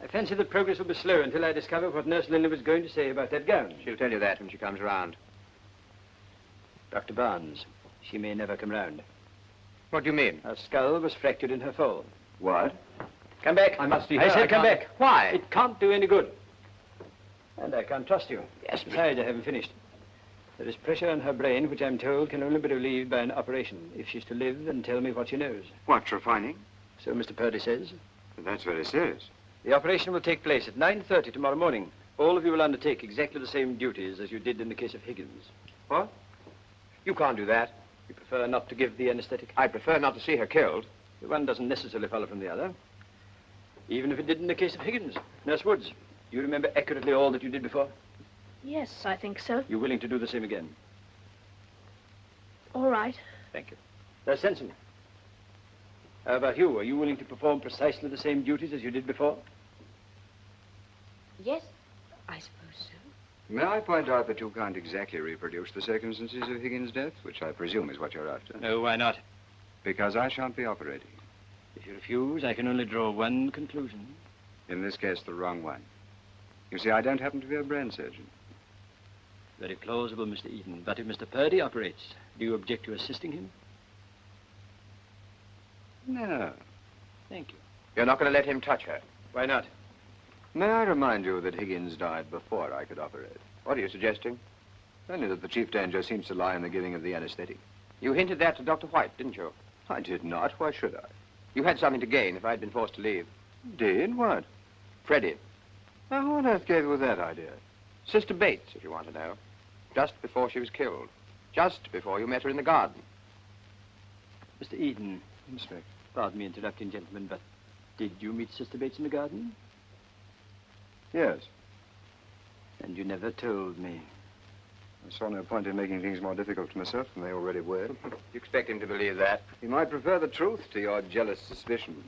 I fancy that progress will be slow until I discover what Nurse Linley was going to say about that gown. She'll tell you that when she comes round. Dr. Barnes, she may never come round. What do you mean? Her skull was fractured in her fall. What? Come back. I must see her. I said come back. Why? It can't do any good. And I can't trust you. Yes, besides, I haven't finished. There is pressure on her brain, which I'm told can only be relieved by an operation, if she's to live and tell me what she knows. What, refining? So Mr. Purdy says. That's very serious. The operation will take place at 9:30 tomorrow morning. All of you will undertake exactly the same duties as you did in the case of Higgins. What? You can't do that. You prefer not to give the anesthetic? I prefer not to see her killed. The one doesn't necessarily follow from the other. Even if it did in the case of Higgins. Nurse Woods, do you remember accurately all that you did before? Yes, I think so. You willing to do the same again? All right. Thank you. That's sensible. How about you? Are you willing to perform precisely the same duties as you did before? Yes, I suppose so. May I point out that you can't exactly reproduce the circumstances of Higgins' death, which I presume is what you're after? No, why not? Because I shan't be operating. If you refuse, I can only draw one conclusion. In this case, the wrong one. You see, I don't happen to be a brain surgeon. Very plausible, Mr. Eden. But if Mr. Purdy operates, do you object to assisting him? No. Thank you. You're not going to let him touch her? Why not? May I remind you that Higgins died before I could operate? What are you suggesting? Only that the chief danger seems to lie in the giving of the anesthetic. You hinted that to Dr. White, didn't you? I did not. Why should I? You had something to gain if I'd been forced to leave. Did? What? Freddie. Now, who on earth gave you that idea? Sister Bates, if you want to know. Just before she was killed. Just before you met her in the garden. Mr. Eden. Inspector. Pardon me interrupting, gentlemen, but did you meet Sister Bates in the garden? Yes. And you never told me. I saw no point in making things more difficult for myself than they already were. You expect him to believe that? He might prefer the truth to your jealous suspicions.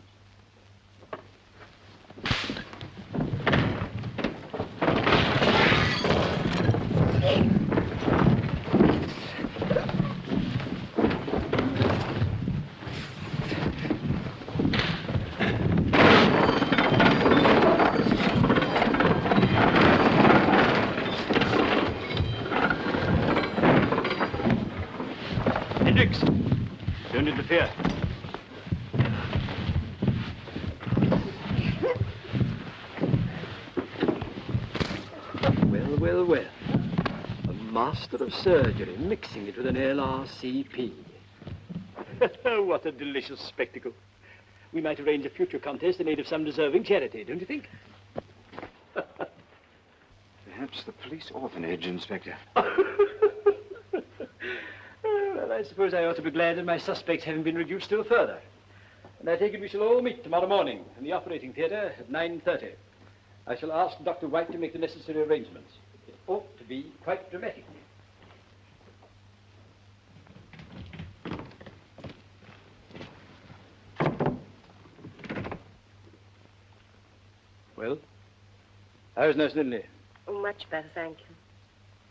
Don't interfere. Well, well, well. A master of surgery mixing it with an LRCP. What a delicious spectacle. We might arrange a future contest in aid of some deserving charity, don't you think? Perhaps the police orphanage, Inspector. Well, I suppose I ought to be glad that my suspects haven't been reduced still further. And I take it we shall all meet tomorrow morning in the operating theatre at 9:30. I shall ask Dr. White to make the necessary arrangements. It ought to be quite dramatic. Well, how's Nurse Linley? Oh, much better, thank you.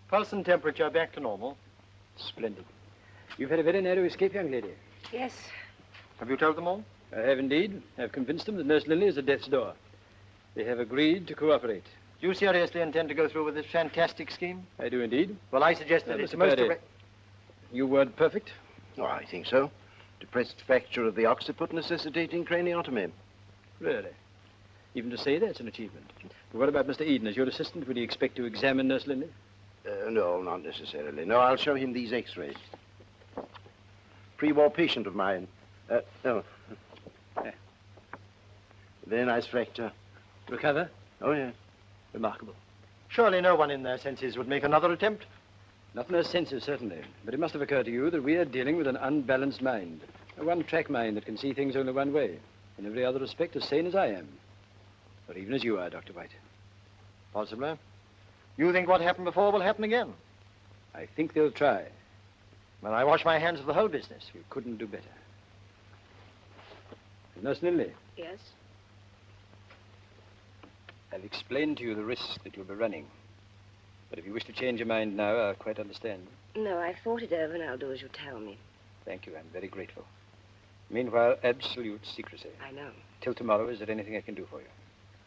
Pulse and temperature back to normal. Splendid. You've had a very narrow escape, young lady. Yes. Have you told them all? I have indeed. I've convinced them that Nurse Linley is at death's door. They have agreed to cooperate. Do you seriously intend to go through with this fantastic scheme? I do indeed. Well, I suggest that it's Mr. most... Purdy, you weren't perfect? Oh, I think so. Depressed fracture of the occiput necessitating craniotomy. Really? Even to say that's an achievement. But what about Mr. Eden? As your assistant, would he expect to examine Nurse Linley? No, not necessarily. No, I'll show him these x-rays. Pre-war patient of mine. No. Very nice fracture. Recover? Oh, yes. Remarkable. Surely no one in their senses would make another attempt. Not in their senses, certainly. But it must have occurred to you that we are dealing with an unbalanced mind. A one-track mind that can see things only one way. In every other respect, as sane as I am. Or even as you are, Dr. White. Possibly. You think what happened before will happen again? I think they'll try. When I wash my hands of the whole business. You couldn't do better. Nurse Lindley, Yes? I've explained to you the risks that you'll be running. But if you wish to change your mind now, I'll quite understand. No, I've thought it over and I'll do as you tell me. Thank you. I'm very grateful. Meanwhile, absolute secrecy. I know. Till tomorrow, is there anything I can do for you?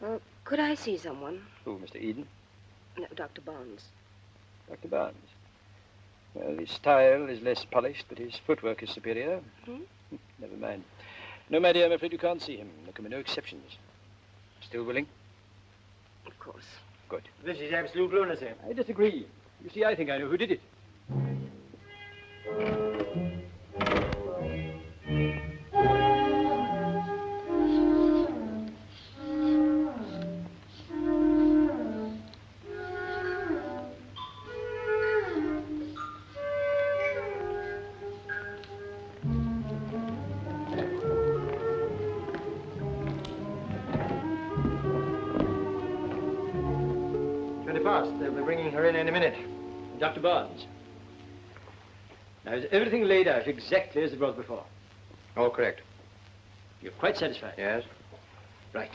Well, could I see someone? Who, Mr. Eden? No, Dr. Barnes. Dr. Barnes. Well, his style is less polished, but his footwork is superior. Never mind. No, my dear, I'm afraid you can't see him. There can be no exceptions. Still willing? Of course. Good. This is absolute lunacy. I disagree. You see, I think I know who did it. They'll be bringing her in any minute. Dr. Barnes. Now, is everything laid out exactly as it was before? All correct. You're quite satisfied? Yes. Right.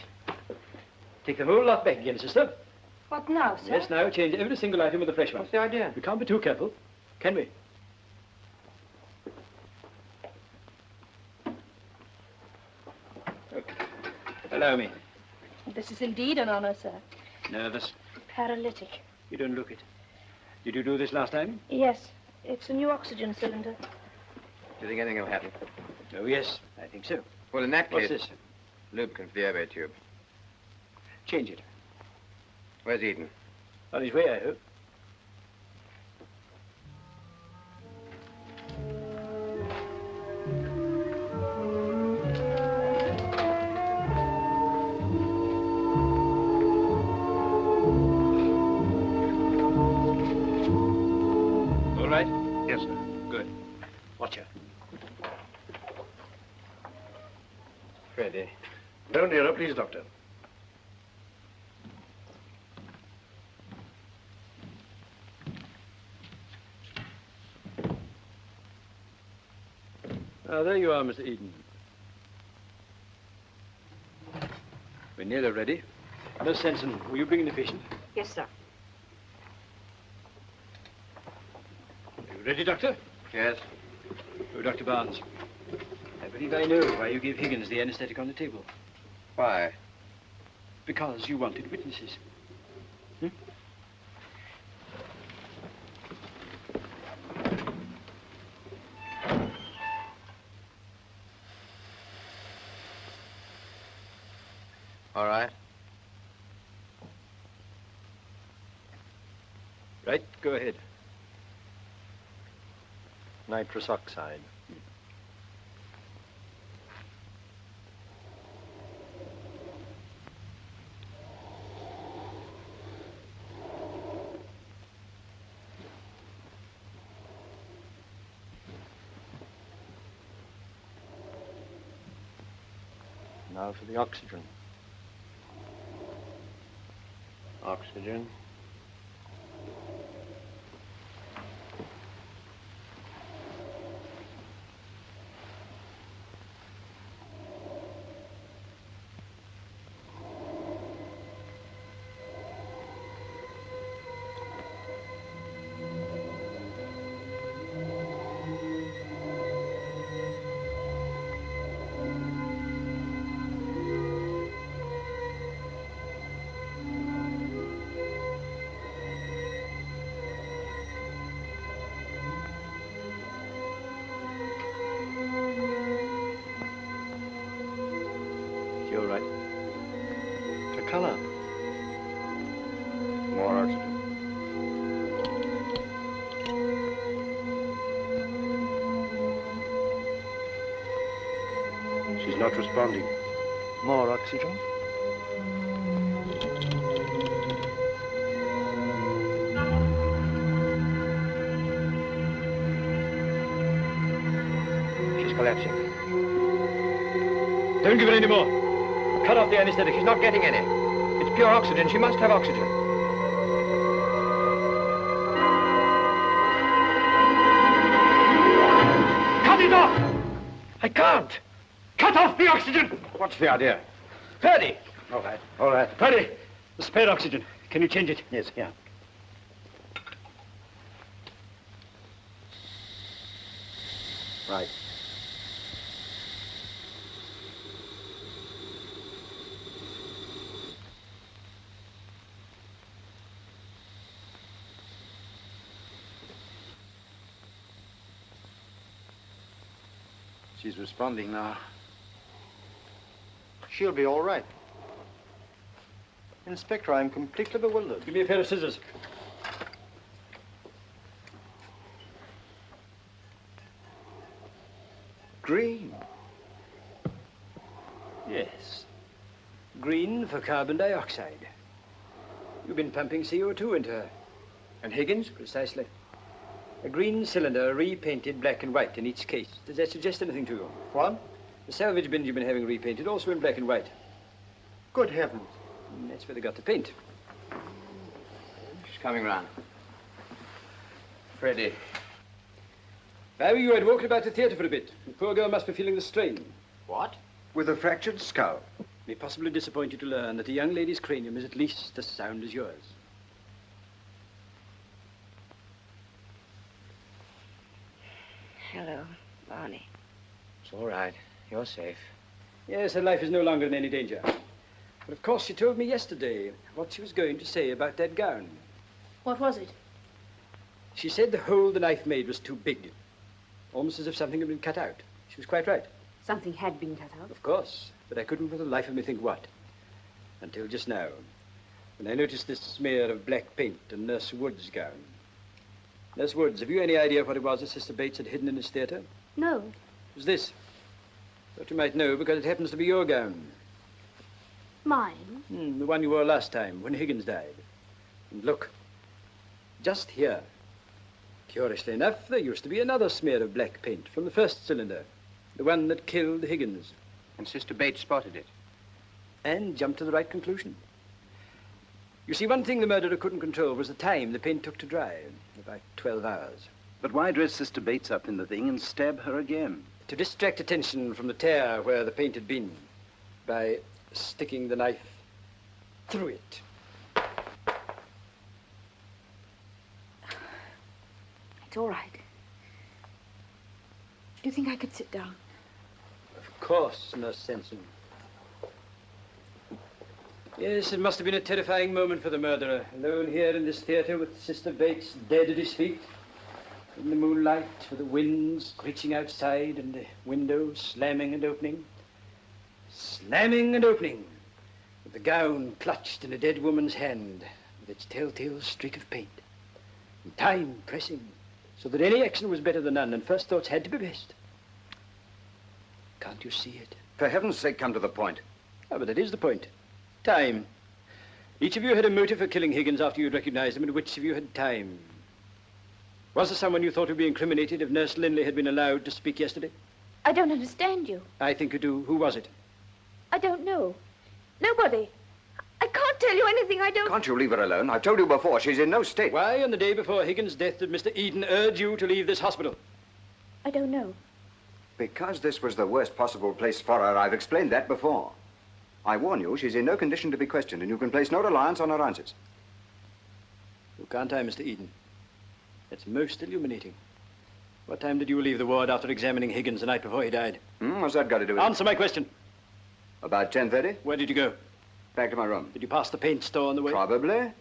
Take the whole lot back again, sister. What now, sir? Yes, now change every single item with a fresh one. What's the idea? We can't be too careful, can we? Okay. Allow me. This is indeed an honor, sir. Nervous? Paralytic. You don't look it. Did you do this last time? Yes. It's a new oxygen cylinder. Do you think anything will happen? Oh, yes, I think so. Well, in that What's case... this? Lubricant for the airway tube. Change it. Where's Eden? On his way, I hope. All right? Yes, sir. Good. Watch her. Freddie. No nearer, please, Doctor. Ah, there you are, Mr. Eden. We're nearly ready. Nurse Sanson, will you bring in the patient? Yes, sir. Are you ready, Doctor? Yes. Oh, Dr. Barnes. I believe I know why you gave Higgins the anesthetic on the table. Why? Because you wanted witnesses. Hmm? All right. Right, go ahead. Nitrous oxide. Now for the oxygen. Oxygen. You're right. The color. More oxygen. She's not responding. More oxygen. She's collapsing. Don't give her any more. Cut off the anesthetic. She's not getting any. It's pure oxygen. She must have oxygen. I can't. Cut off the oxygen. What's the idea? Ferdy! All right, all right. Ferdy, the spare oxygen. Can you change it? Yes, yeah. Right. She's responding now. She'll be all right. Inspector, I'm completely bewildered. Give me a pair of scissors. Green. Yes. Green for carbon dioxide. You've been pumping CO2 into her. And Higgins? Precisely. A green cylinder repainted black and white in each case. Does that suggest anything to you? What? The salvage bins you've been having repainted, also in black and white. Good heavens. That's where they got the paint. She's coming round. Freddie. If I were you, I'd walk about the theatre for a bit. The poor girl must be feeling the strain. What? With a fractured skull. May possibly disappoint you to learn that a young lady's cranium is at least as sound as yours. Hello, Barney. It's all right. You're safe. Yes, her life is no longer in any danger. But of course, she told me yesterday what she was going to say about that gown. What was it? She said the hole the knife made was too big. Almost as if something had been cut out. She was quite right. Something had been cut out? Of course. But I couldn't for the life of me think what. Until just now, when I noticed this smear of black paint on Nurse Wood's gown. Nurse Woods, have you any idea what it was that Sister Bates had hidden in his theatre? No. It was this. Thought you might know because it happens to be your gown. Mine? The one you wore last time when Higgins died. And look, just here. Curiously enough, there used to be another smear of black paint from the first cylinder. The one that killed Higgins. And Sister Bates spotted it. And jumped to the right conclusion. You see, one thing the murderer couldn't control was the time the paint took to dry. About 12 hours. But why dress Sister Bates up in the thing and stab her again? To distract attention from the tear where the paint had been. By sticking the knife through it. It's all right. Do you think I could sit down? Of course, Nurse Sanson. Yes, it must have been a terrifying moment for the murderer, alone here in this theatre with Sister Bates dead at his feet. In the moonlight, with the wind screeching outside and the window slamming and opening. Slamming and opening, with the gown clutched in a dead woman's hand, with its telltale streak of paint. And time pressing, so that any action was better than none, and first thoughts had to be best. Can't you see it? For heaven's sake, come to the point. Oh, but that is the point. Time. Each of you had a motive for killing Higgins after you'd recognized him, and which of you had time? Was there someone you thought would be incriminated if Nurse Lindley had been allowed to speak yesterday? I don't understand you. I think you do. Who was it? I don't know. Nobody. I can't tell you anything. I don't... Can't you leave her alone? I've told you before, she's in no state. Why, on the day before Higgins' death, did Mr. Eden urge you to leave this hospital? I don't know. Because this was the worst possible place for her. I've explained that before. I warn you, she's in no condition to be questioned, and you can place no reliance on her answers. You can't I, Mr. Eden? That's most illuminating. What time did you leave the ward after examining Higgins the night before he died? What's that got to do with it? Answer my question. About 10:30. Where did you go? Back to my room. Did you pass the paint store on the way? Probably.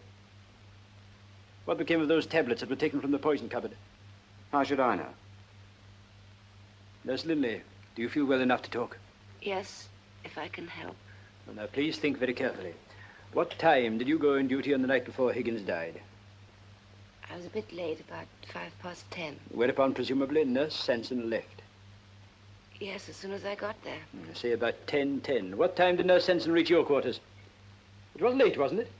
What became of those tablets that were taken from the poison cupboard? How should I know? Nurse Lindley, do you feel well enough to talk? Yes, if I can help. Well, now, please think very carefully. What time did you go on duty on the night before Higgins died? I was a bit late, about 10:05. Whereupon, presumably, Nurse Sanson left. Yes, as soon as I got there. Say about 10:10. What time did Nurse Sanson reach your quarters? It was late, wasn't it?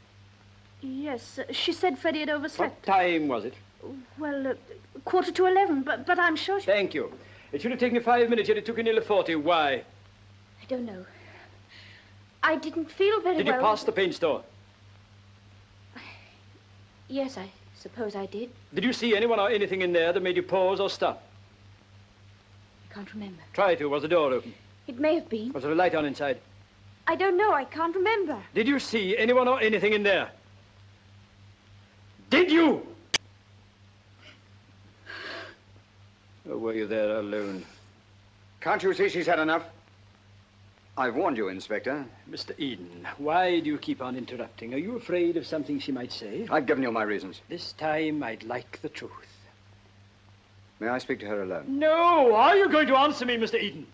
Yes, she said Freddie had overslept. What time was it? Well, 11:15, but I'm sure she... Thank you. It should have taken you 5 minutes, yet it took you nearly 40. Why? I don't know. I didn't feel very well. Did you pass the paint store? Yes, I suppose I did. Did you see anyone or anything in there that made you pause or stop? I can't remember. Try to. Was the door open? It may have been. Was there a light on inside? I don't know. I can't remember. Did you see anyone or anything in there? Did you? Or were you there alone? Can't you see she's had enough? I've warned you, Inspector. Mr. Eden, why do you keep on interrupting? Are you afraid of something she might say? I've given you my reasons. This time I'd like the truth. May I speak to her alone? No! Are you going to answer me, Mr. Eden?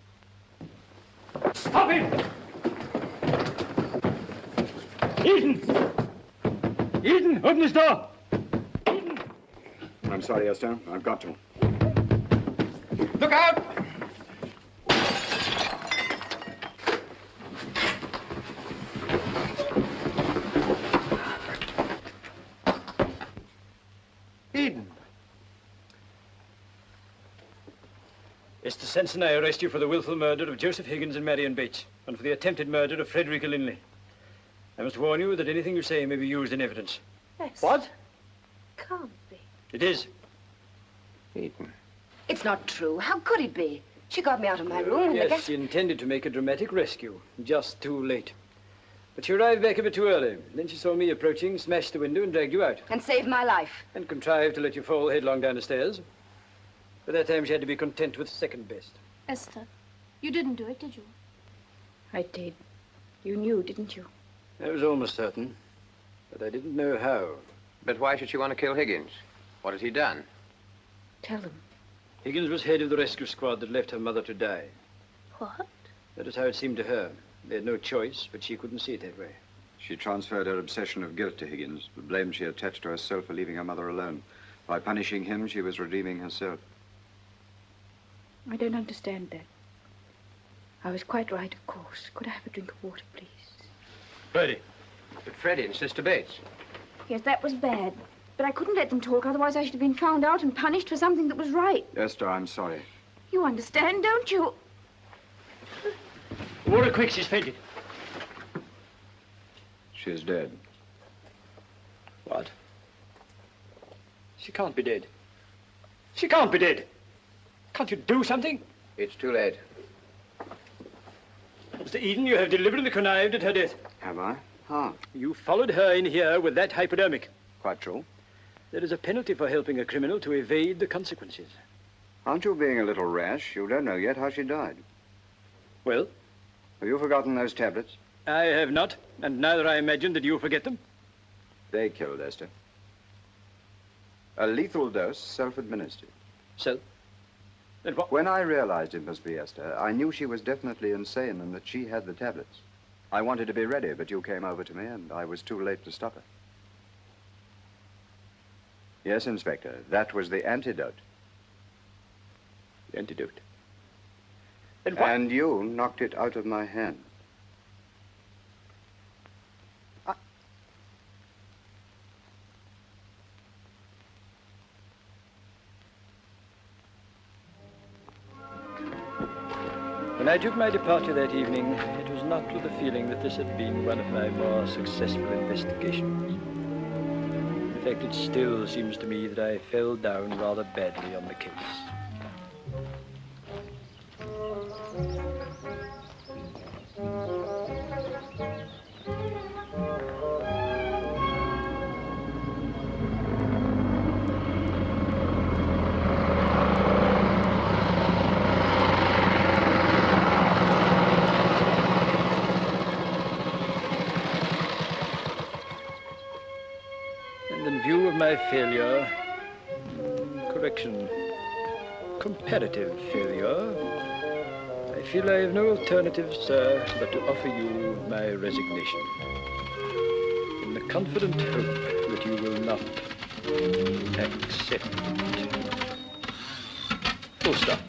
Stop him! Eden! Eden, open this door! Eden! I'm sorry, Esther. I've got to. Look out! Eden. Mr. Sensen, I arrest you for the willful murder of Joseph Higgins and Marion Bates, and for the attempted murder of Frederica Linley. I must warn you that anything you say may be used in evidence. Yes. What? Can't be. It is. Eden. It's not true. How could it be? She got me out of my room and the Yes, gas... she intended to make a dramatic rescue. Just too late. But she arrived back a bit too early. Then she saw me approaching, smashed the window and dragged you out. And saved my life. And contrived to let you fall headlong down the stairs. By that time, she had to be content with second best. Esther, you didn't do it, did you? I did. You knew, didn't you? I was almost certain, but I didn't know how. But why should she want to kill Higgins? What has he done? Tell them. Higgins was head of the rescue squad that left her mother to die. What? That is how it seemed to her. They had no choice, but she couldn't see it that way. She transferred her obsession of guilt to Higgins, the blame she attached to herself for leaving her mother alone. By punishing him, she was redeeming herself. I don't understand that. I was quite right, of course. Could I have a drink of water, please? Freddie. But Freddie and Sister Bates. Yes, that was bad. But I couldn't let them talk, otherwise I should have been found out and punished for something that was right. Esther, I'm sorry. You understand, don't you? Water quick, she's fainted. She is dead. What? She can't be dead. She can't be dead. Can't you do something? It's too late. Mr. Eden, you have deliberately connived at her death. Have I? How? You followed her in here with that hypodermic. Quite true. There is a penalty for helping a criminal to evade the consequences. Aren't you being a little rash? You don't know yet how she died. Well? Have you forgotten those tablets? I have not, and neither I imagine that you forget them. They killed Esther. A lethal dose, self-administered. So? Then what? When I realized it must be Esther, I knew she was definitely insane and that she had the tablets. I wanted to be ready, but you came over to me and I was too late to stop her. Yes, Inspector, that was the antidote. The antidote? Then what? And you knocked it out of my hand. When I took my departure that evening, it was not with the feeling that this had been one of my more successful investigations. In fact, it still seems to me that I fell down rather badly on the case. My failure, comparative failure, I feel I have no alternative, sir, but to offer you my resignation, in the confident hope that you will not accept it. Full stop.